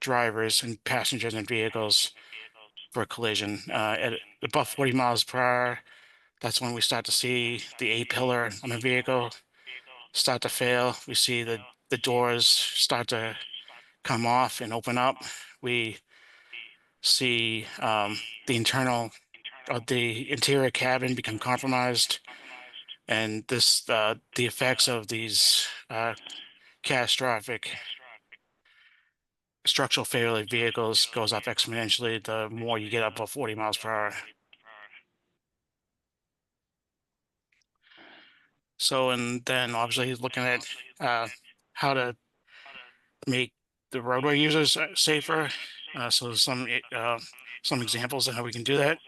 drivers and passengers in vehicles for a collision. At above 40 miles per hour, that's when we start to see the A-pillar on the vehicle start to fail. We see the doors start to come off and open up. We see the interior cabin become compromised, and the effects of these catastrophic structural failure vehicles goes up exponentially the more you get above 40 miles per hour. So, and then obviously looking at how to make the roadway users safer. So some examples of how we can do that.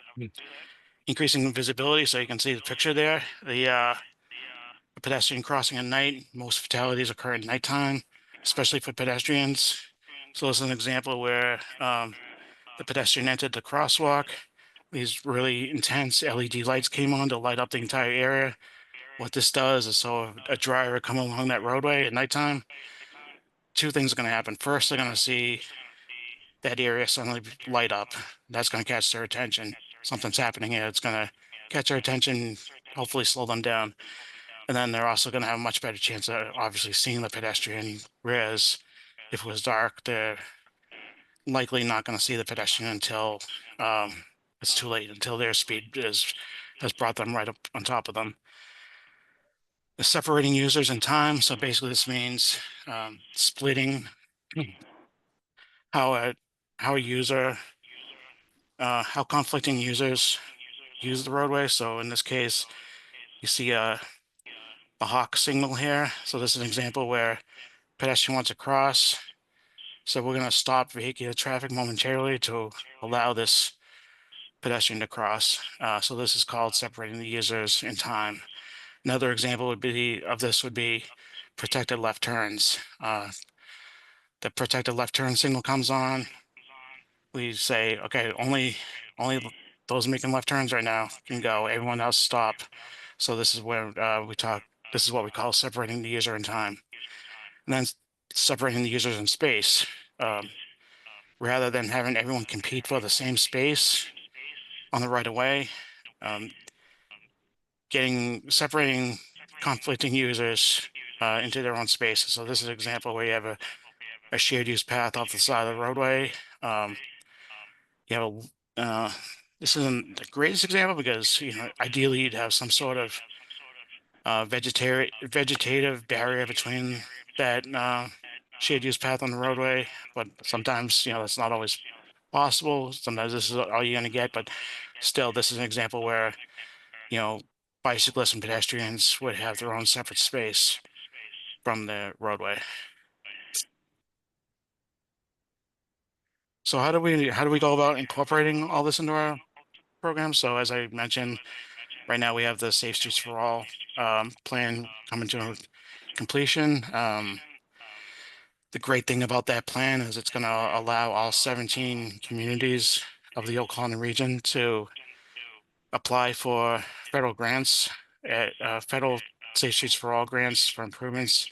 Increasing visibility, so you can see the picture there. The pedestrian crossing at night, most fatalities occur at nighttime, especially for pedestrians. So this is an example where the pedestrian entered the crosswalk. These really intense LED lights came on to light up the entire area. What this does is, so a driver coming along that roadway at nighttime, two things are going to happen. First, they're going to see that area suddenly light up. That's going to catch their attention. Something's happening here. It's going to catch their attention, hopefully slow them down. And then they're also going to have a much better chance of obviously seeing the pedestrian, whereas if it was dark, they're likely not going to see the pedestrian until it's too late, until their speed has brought them right up on top of them. The separating users in time. So basically this means splitting how conflicting users use the roadway. So in this case, you see a hawk signal here. So this is an example where pedestrian wants to cross. So we're going to stop vehicular traffic momentarily to allow this pedestrian to cross. So this is called separating the users in time. Another example would be protected left turns. The protected left turn signal comes on. We say, okay, only those making left turns right now can go. Everyone else stop. So this is where this is what we call separating the user in time. And then separating the users in space. Rather than having everyone compete for the same space on the right of way, separating conflicting users into their own spaces. So this is an example where you have a shared use path off the side of the roadway. You have this isn't the greatest example because ideally you'd have some sort of vegetative barrier between that shared use path on the roadway, but sometimes that's not always possible. Sometimes this is all you're going to get, but still this is an example where bicyclists and pedestrians would have their own separate space from the roadway. So how do we go about incorporating all this into our program? So as I mentioned, right now we have the Safe Streets for All plan coming to completion. The great thing about that plan is it's going to allow all 17 communities of the Old Colony region to apply for federal grants, federal Safe Streets for All grants for improvements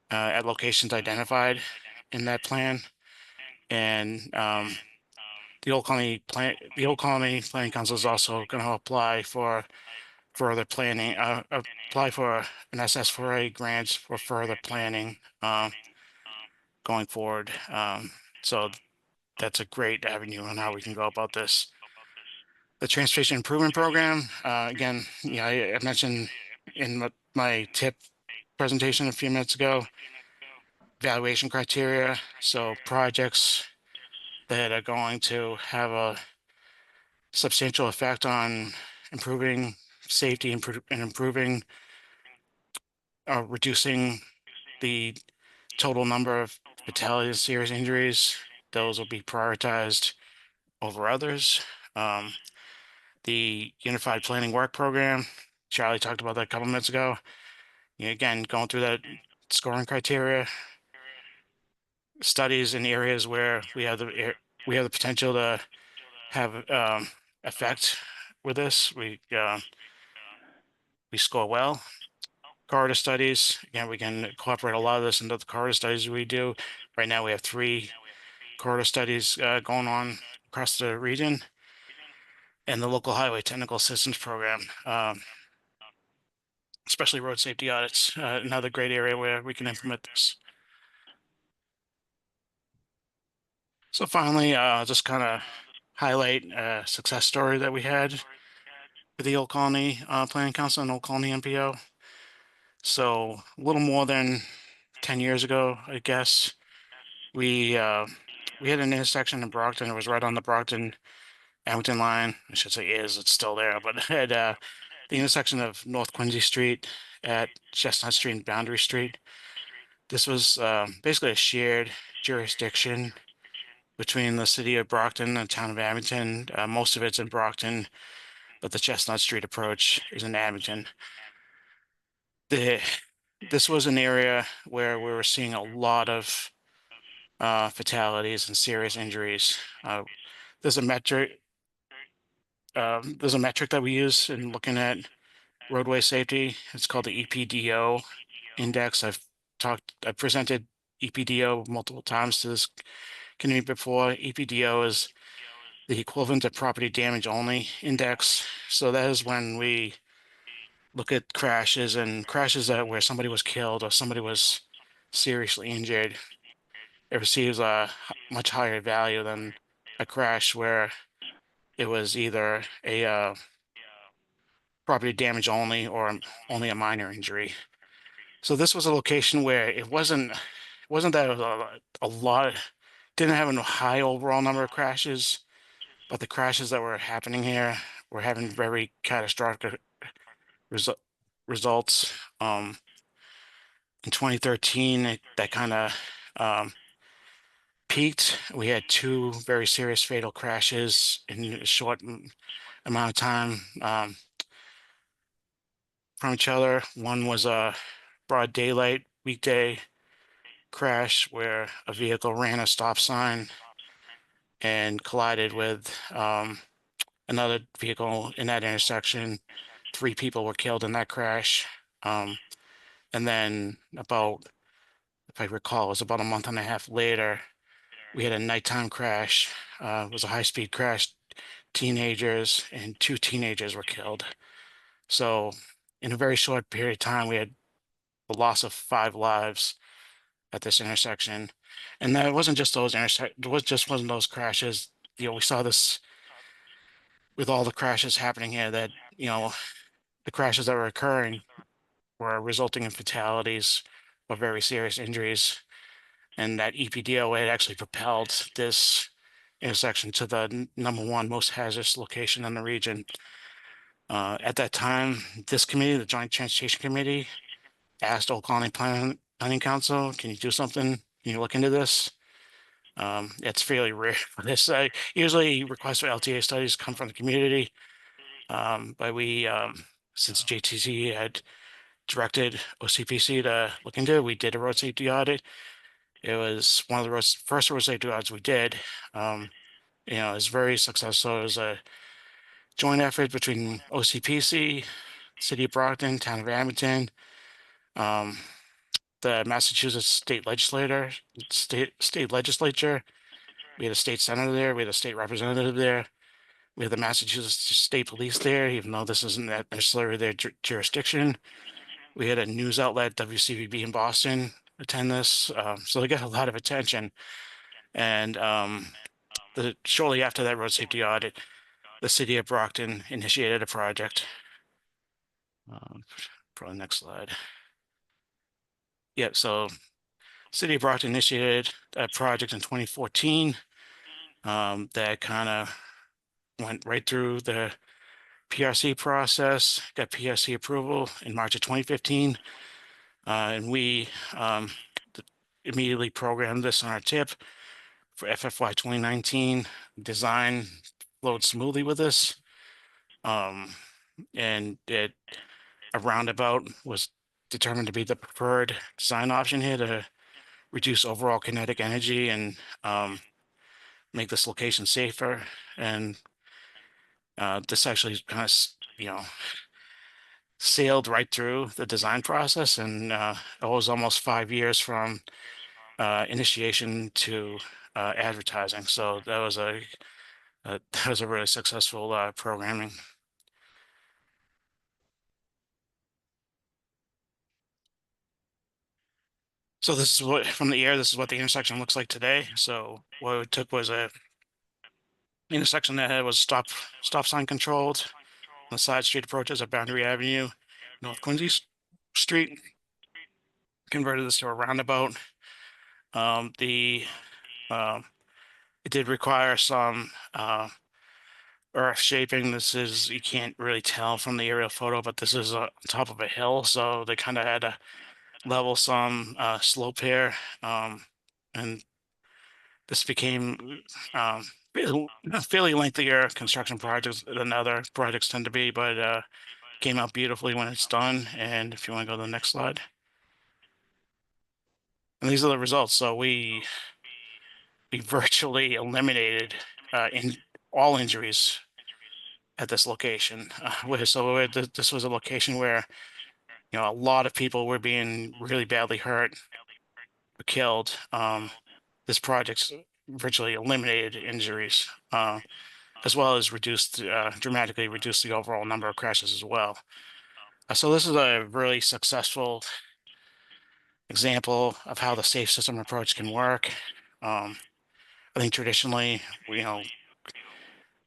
at locations identified in that plan. And the Old Colony Planning Council is also going to apply for further planning, apply for an SS4A grant for further planning, going forward. So that's a great avenue on how we can go about this. The Transportation Improvement Program, again, I mentioned in my tip presentation a few minutes ago, evaluation criteria. So projects that are going to have a substantial effect on improving safety and improving, reducing the total number of fatalities and serious injuries, those will be prioritized over others. The Unified Planning Work Program, Charlie talked about that a couple minutes ago. Again, going through that scoring criteria, studies in areas where we have the potential to have effect with this. We score well. Corridor studies, again, we can incorporate a lot of this into the corridor studies we do. Right now, we have 3 corridor studies going on across the region, and the local highway technical assistance program, especially road safety audits, another great area where we can implement this. So finally, just kind of highlight a success story that we had with the Old Colony Planning Council and Old Colony MPO. So a little more than 10 years ago, I guess, we had an intersection in Brockton. It was right on the Brockton-Abington line. I should say it's still there, but it had the intersection of North Quincy Street at Chestnut Street and Boundary Street. This was basically a shared jurisdiction between the city of Brockton and the town of Abington. Most of it's in Brockton, but the Chestnut Street approach is in Abington. This was an area where we were seeing a lot of fatalities and serious injuries. There's a metric that we use in looking at roadway safety. It's called the EPDO index. I've presented EPDO multiple times to this community before. EPDO is the equivalent of property damage only index. So that is when we look at crashes where somebody was killed or somebody was seriously injured. It receives a much higher value than a crash where it was either a property damage only or only a minor injury. So this was a location where it wasn't that it was a lot, didn't have a high overall number of crashes, but the crashes that were happening here were having very catastrophic results. In 2013, that kind of peaked. We had 2 very serious fatal crashes in a short amount of time from each other. One was a broad daylight weekday crash where a vehicle ran a stop sign and collided with another vehicle in that intersection. 3 people were killed in that crash. And then if I recall, it was about a month and a half later, we had a nighttime crash. It was a high-speed crash. Teenagers and 2 teenagers were killed. So in a very short period of time, we had the loss of 5 lives at this intersection. And that wasn't just those wasn't those crashes. We saw this with all the crashes happening here, that, the crashes that were occurring were resulting in fatalities or very serious injuries. And that EPDO had actually propelled this intersection to the #1 most hazardous location in the region. At that time, this committee, the Joint Transportation Committee, asked Old Colony Planning Council, can you do something? Can you look into this? It's fairly rare for this. Usually requests for LTA studies come from the community. But we, since JTC had directed OCPC to look into it, we did a road safety audit. It was one of the first road safety audits we did. It was very successful. It was a joint effort between OCPC, City of Brockton, Town of Abington, the Massachusetts state legislature. We had a state senator there. We had a state representative there. We have the Massachusetts State Police there, even though this isn't necessarily their jurisdiction. We had a news outlet, WCVB in Boston, attend this, so they got a lot of attention. And shortly after that road safety audit, the city of Brockton initiated a project. Probably next slide. Yep, so city of Brockton initiated a project in 2014 that kind of went right through the PRC process, got PRC approval in March of 2015. And we immediately programmed this on our tip for FFY 2019. Design flowed smoothly with this. And a roundabout was determined to be the preferred design option here to reduce overall kinetic energy and make this location safer. And this actually kind of, you know, sailed right through the design process, and it was almost 5 years from initiation to advertising. So that was a really successful programming. So this is what, from the air, this is what the intersection looks like today. So what we took was a intersection that was stop sign controlled on the side street approaches at Boundary Avenue, North Quincy Street. Converted this to a roundabout. It did require some earth shaping. This is, you can't really tell from the aerial photo, but this is on top of a hill, so they kind of had to level some slope here, and this became fairly lengthier construction projects than other projects tend to be, but came out beautifully when it's done. And if you want to go to the next slide. And these are the results. So we virtually eliminated all injuries at this location. This was a location where, you know, a lot of people were being really badly hurt or killed. This project's virtually eliminated injuries, as well as dramatically reduced the overall number of crashes as well. So this is a really successful example of how the safe system approach can work. I think traditionally, you know,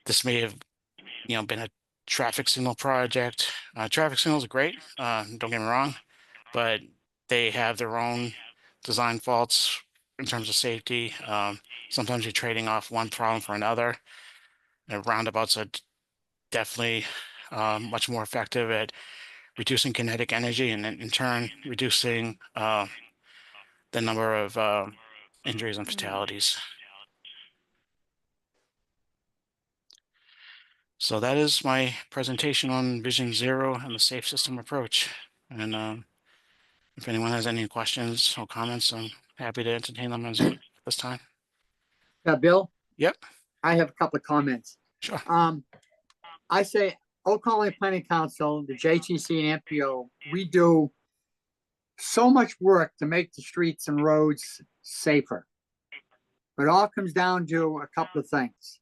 this may have, you know, been a traffic signal project. Traffic signals are great, don't get me wrong, but they have their own design faults in terms of safety. Sometimes you're trading off one problem for another. And roundabouts are definitely much more effective at reducing kinetic energy and in turn reducing the number of injuries and fatalities. So that is my presentation on Vision Zero and the safe system approach. And if anyone has any questions or comments, I'm happy to entertain them at this time. Bill? Yep. I have a couple of comments. Sure. I say Old Colony Planning Council, the JTC and MPO, we do so much work to make the streets and roads safer. But it all comes down to a couple of things.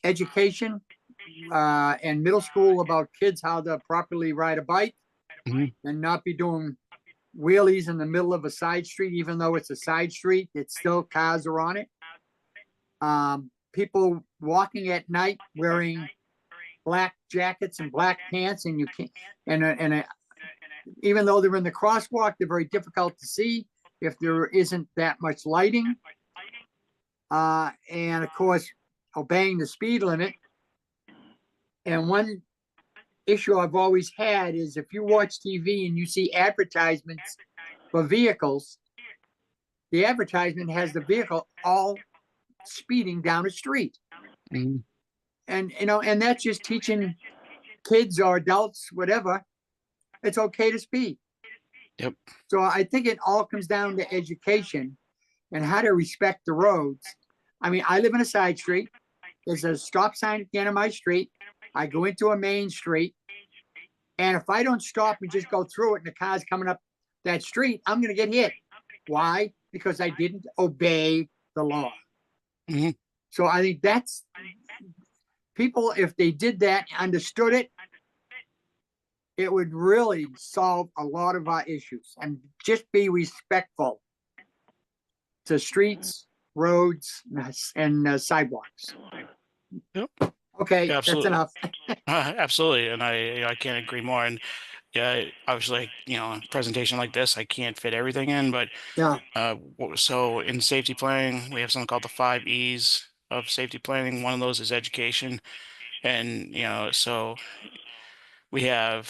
Education and middle school about kids, how to properly ride a bike and not be doing wheelies in the middle of a side street, even though it's a side street, it's still cars are on it. People walking at night wearing black jackets and black pants, and you can't, even though they're in the crosswalk, they're very difficult to see if there isn't that much lighting. And of course, obeying the speed limit. And one issue I've always had is if you watch TV and you see advertisements for vehicles, the advertisement has the vehicle all speeding down a street. And, you know, and that's just teaching kids or adults, whatever, it's okay to speed. Yep. So I think it all comes down to education and how to respect the roads. I mean, I live in a side street. There's a stop sign at the end of my street. I go into a main street. And if I don't stop and just go through it and the car's coming up that street, I'm going to get hit. Why? Because I didn't obey the law. So I think people, if they did that, understood it, it would really solve a lot of our issues and just be respectful to streets, roads, and sidewalks. Yep. Okay, that's Absolutely. enough. Absolutely, and I can't agree more. And yeah, obviously, a presentation like this, I can't fit everything in, but Yeah, so in safety planning, we have something called the 5 E's of safety planning. One of those is education, and so we have,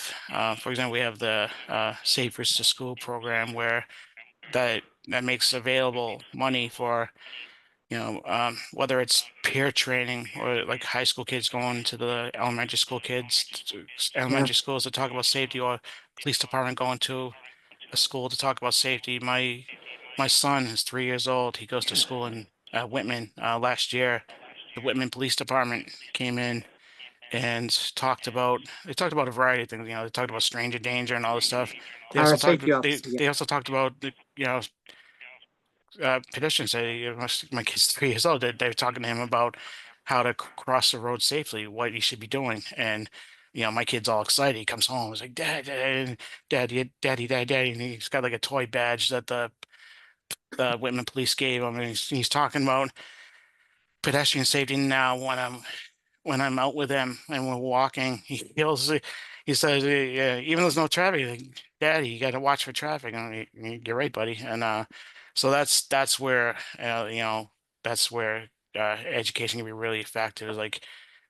for example, we have the Safe Routes to School program where that makes available money for whether it's peer training or like high school kids going to the elementary school kids, elementary schools to talk about safety, or police department going to a school to talk about safety. My son is 3 years old. He goes to school in Whitman. Last year, the Whitman Police Department came in and they talked about a variety of things. They talked about stranger danger and all this stuff. They also talked safety officer, yeah. they also talked about pedestrians. My kid's 3 years old. They're talking to him about how to cross the road safely, what he should be doing. And my kid's all excited. He comes home. He's like, Daddy, and he's got like a toy badge that the Whitman police gave him, and he's talking about pedestrian safety now. When I'm out with him and we're walking, he says, yeah, even though there's no traffic, like, Daddy, you got to watch for traffic. And you're right, buddy. And so that's where education can be really effective. Is like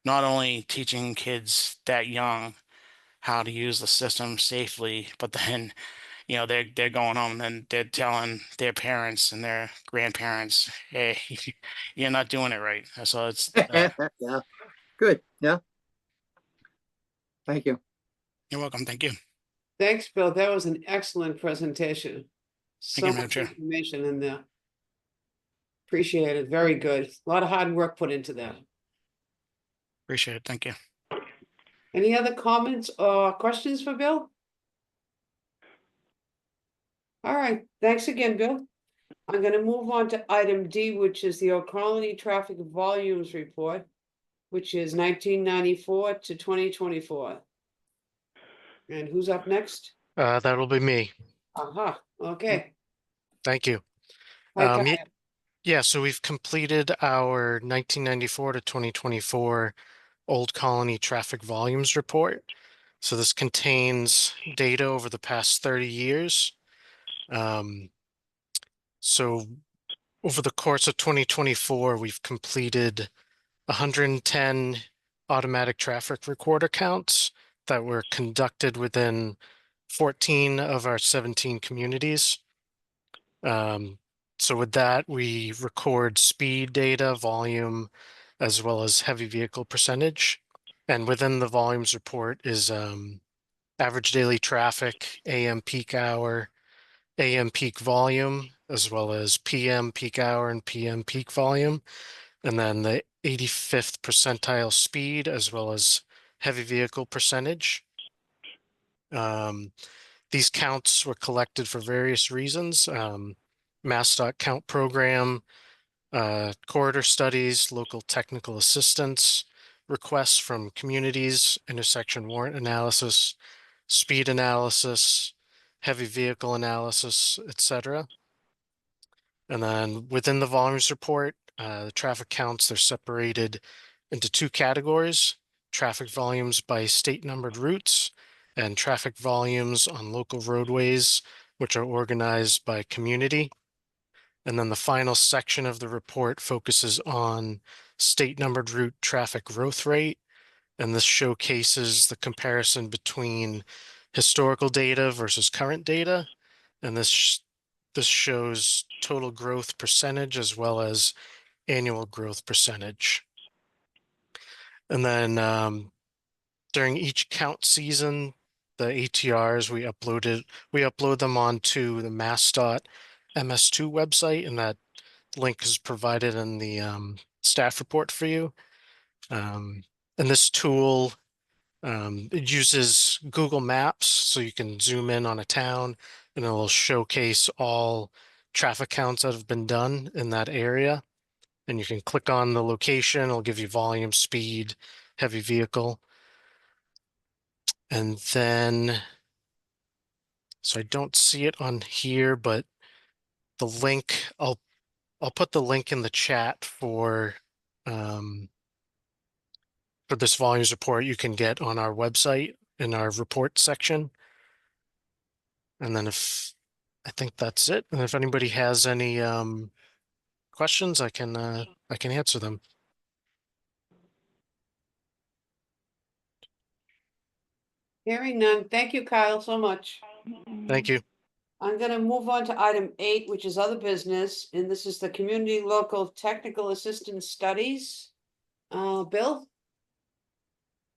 not only teaching kids that young how to use the system safely, but then they're going home and they're telling their parents and their grandparents, hey, you're not doing it right. So it's Yeah, good, yeah. Thank you. you're welcome. Thank you. Thanks, Bill. That was an excellent presentation. So you, Madam much Chair. information in there. Appreciate it. Very good. A lot of hard work put into that. Appreciate it. Thank you. Any other comments or questions for Bill? All right, thanks again, Bill. I'm gonna move on to item D, which is the Old Colony Traffic Volumes Report, which is 1994 to 2024. And who's up next? That'll be me. Aha, okay. Thank you. Hi, Ye- Kyle. Yeah, so we've completed our 1994 to 2024 Old Colony Traffic Volumes Report. So this contains data over the past 30 years. So over the course of 2024, we've completed 110 automatic traffic recorder counts that were conducted within 14 of our 17 communities. So with that, we record speed data, volume, as well as heavy vehicle percentage. And within the volumes report is average daily traffic, AM peak hour, AM peak volume, as well as PM peak hour and PM peak volume. And then the 85th percentile speed, as well as heavy vehicle percentage. These counts were collected for various reasons. MassDOT count program, corridor studies, local technical assistance, requests from communities, intersection warrant analysis, speed analysis, heavy vehicle analysis, etc. And then within the volumes report, the traffic counts, they're separated into two categories: traffic volumes by state numbered routes and traffic volumes on local roadways, which are organized by community. And then the final section of the report focuses on state numbered route traffic growth rate. And this showcases the comparison between historical data versus current data. And this shows total growth percentage as well as annual growth percentage. And then during each count season, the ATRs we upload them onto the MassDOT MS2 website, and that link is provided in the staff report for you. And this tool, it uses Google Maps, so you can zoom in on a town and it'll showcase all traffic counts that have been done in that area. And you can click on the location, it'll give you volume, speed, heavy vehicle. And then, so I don't see it on here, but the link, I'll put the link in the chat for this volumes report you can get on our website in our report section. And then I think that's it. And if anybody has any questions, I can answer them. Hearing none. Thank you, Kyle, so much. Thank you. I'm gonna move on to item 8, which is other business, and this is the Community Local Technical Assistance Studies. Bill?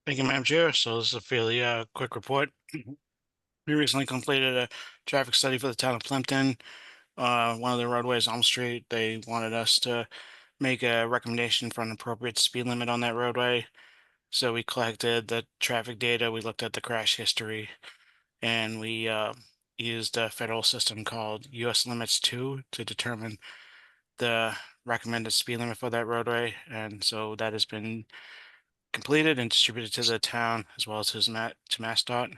Thank you, Madam Chair. So this is a fairly quick report. We recently completed a traffic study for the town of Plimpton. One of the roadways, Elm Street, they wanted us to make a recommendation for an appropriate speed limit on that roadway. So we collected the traffic data, we looked at the crash history, and we used a federal system called US Limits 2 to determine the recommended speed limit for that roadway. And so that has been completed and distributed to the town as well as to MassDOT.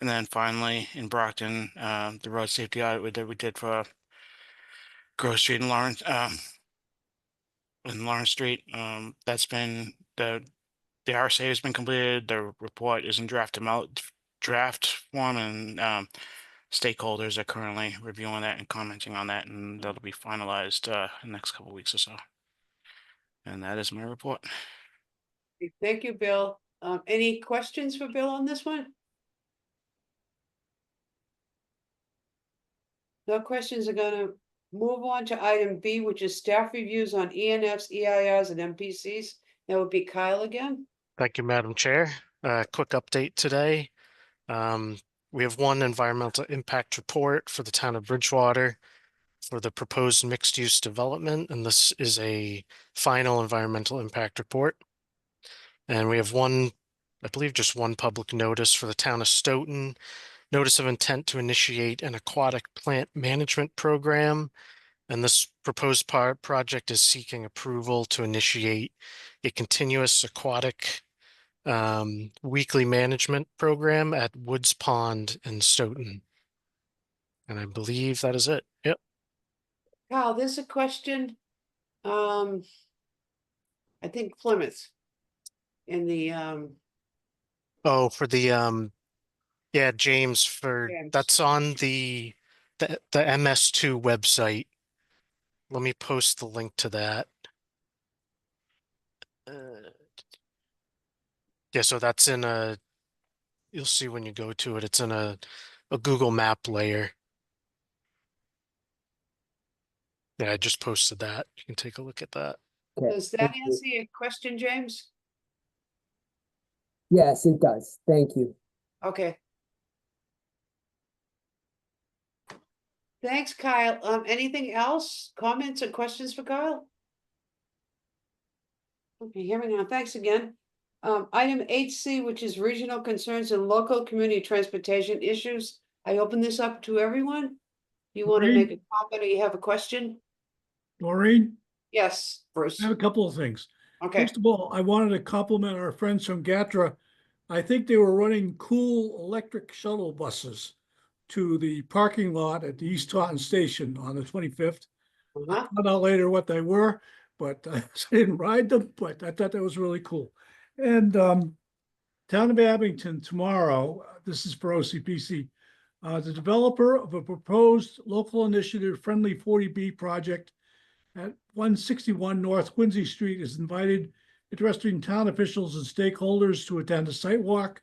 And then finally in Brockton, the road safety audit we did for Grove Street and Lawrence Street. That's been the RSA has been completed. The report is in draft form, and stakeholders are currently reviewing that and commenting on that, and that'll be finalized in the next couple of weeks or so. And that is my report. Thank you, Bill. Any questions for Bill on this one? No questions. Are gonna move on to item B, which is staff reviews on ENFs, EIRs, and MPCs. That would be Kyle again. Thank you, Madam Chair. Quick update today. We have one environmental impact report for the town of Bridgewater for the proposed mixed-use development, and this is a final environmental impact report. And we have one, I believe just one public notice for the town of Stoughton, notice of intent to initiate an aquatic plant management program. And this proposed project is seeking approval to initiate a continuous aquatic weekly management program at Woods Pond in Stoughton. And I believe that is it. Yep. Kyle, there's a question. I think Plymouth in the Oh, for the yeah, James, James. that's on the MS2 website. Let me post the link to that. Yeah, so that's in you'll see when you go to it, it's in a Google map layer. Yeah, I just posted that. You can take a look at that. Okay, Does that thank you. answer your question, James? Yes, it does. Thank you. Okay. Thanks, Kyle. Anything else? Comments or questions for Kyle? Okay, hearing now. Thanks again. Item 8C, which is regional concerns and local community transportation issues. I open this up to everyone. You want to Maureen? make a comment or you have a question? Maureen, Yes, Bruce. I have a couple of things. Okay. First of all, I wanted to compliment our friends from GATRA. I think they were running cool electric shuttle buses to the parking lot at the East Taunton Station on the 25th. I found out later what they were, but I didn't ride them, but I thought that was really cool. And Town of Abington tomorrow, this is for OCPC, the developer of a proposed local initiative friendly 40B project at 161 North Quincy Street is invited interested town officials and stakeholders to attend a site walk.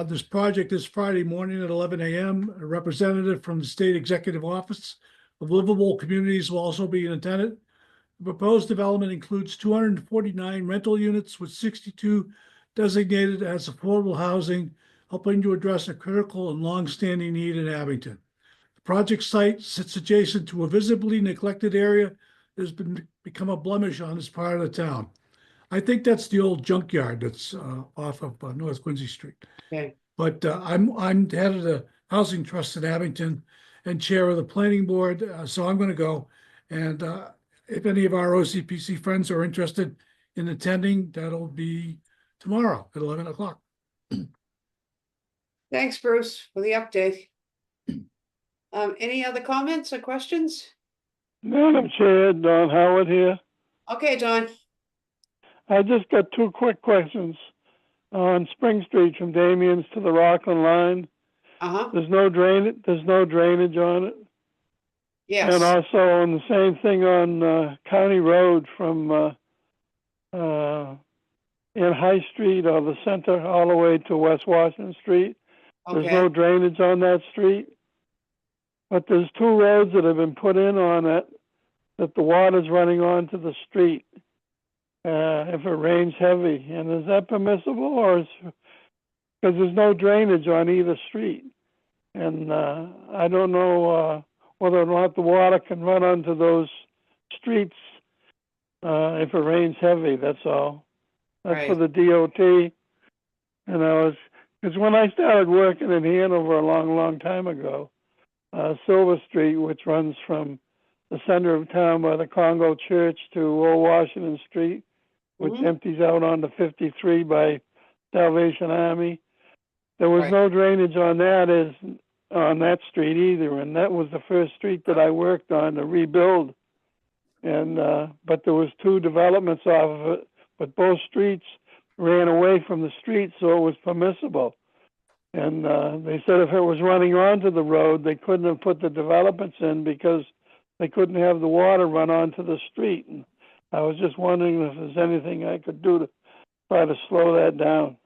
This project is Friday morning at 11 a.m. A representative from the State Executive Office of Livable Communities will also be in attendance. The proposed development includes 249 rental units with 62 designated as affordable housing, helping to address a critical and long-standing need in Abington. The project site sits adjacent to a visibly neglected area that has become a blemish on this part of the town. I think that's the old junkyard that's off of North Quincy Street. Okay. But I'm head of the Housing Trust in Abington and chair of the planning board, so I'm going to go. And if any of our OCPC friends are interested in attending, that'll be tomorrow at 11 o'clock. Thanks, Bruce, for the update. Any other comments or questions? Madam Chair, Don Howard here. Okay, John. I just got two quick questions. On Spring Street from Damien's to the Rockland line, Uh-huh, there's no drainage on it. yes. And also on the same thing on County Road from in High Street or the center all the way to West Washington Street. There's Okay, no drainage on that street. But there's two roads that have been put in on it that the water's running onto the street if it rains heavy. And is that permissible, or because there's no drainage on either street? And I don't know whether or not the water can run onto those streets if it rains heavy. That's all. That's for Right. the DOT. And because when I started working in Hanover a long time ago, Silver Street, which runs from the center of town by the Congo Church to Old Washington Street, which Mhm. empties out onto 53 by Salvation Army. There was Right. no drainage on that street either, and that was the first street that I worked on to rebuild. And but there was two developments off of it, but both streets ran away from the street, so it was permissible. And they said if it was running onto the road, they couldn't have put the developments in because they couldn't have the water run onto the street. And I was just wondering if there's anything I could do to try to slow that down.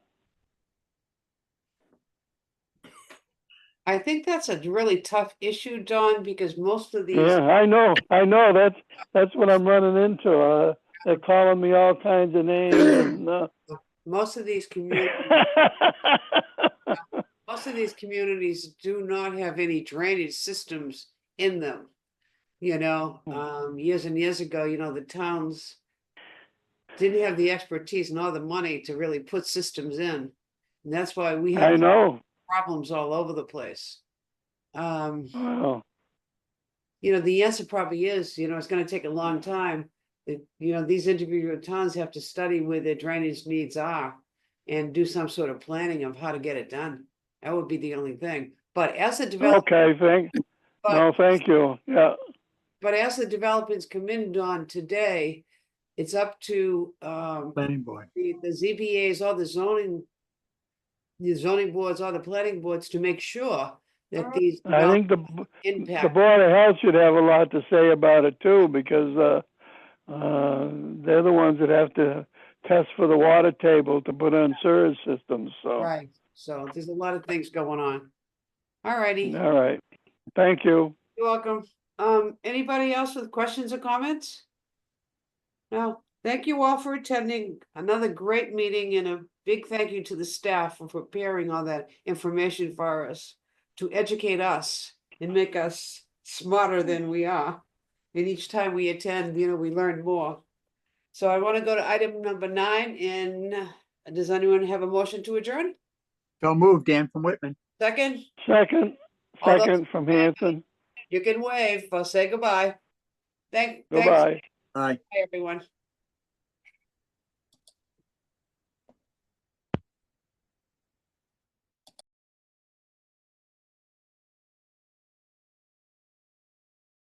I think that's a really tough issue, Don, because most of these, Yeah, I know. That's what I'm running into. They're calling me all kinds of names. And, most of these communities, most of these communities do not have any drainage systems in them. You know, years and years ago, you know, the towns didn't have the expertise nor the money to really put systems in. And that's why we I have know. problems all over the place. Wow. You know, the answer probably is, you know, it's gonna take a long time. You know, these individual towns have to study where their drainage needs are and do some sort of planning of how to get it done. That would be the only thing. But as the develop, Okay, but, thank you. Yeah. but as the developments come in on today, it's up to Planning board. the ZBAs or the zoning boards or the planning boards to make sure that these I think the impact. Board of Health should have a lot to say about it too, because they're the ones that have to test for the water table to put on sewage systems, so. Right, so there's a lot of things going on. All righty, All right, thank you. you're welcome. Anybody else with questions or comments? No, thank you all for attending another great meeting, and a big thank you to the staff for preparing all that information for us to educate us and make us smarter than we are. And each time we attend, you know, we learn more. So I want to go to item number 9, and does anyone have a motion to adjourn? So moved, Dan from Whitman. Second, Second All those- from Hanson. you can wave or say goodbye. Thanks, Goodbye. Aye. everyone.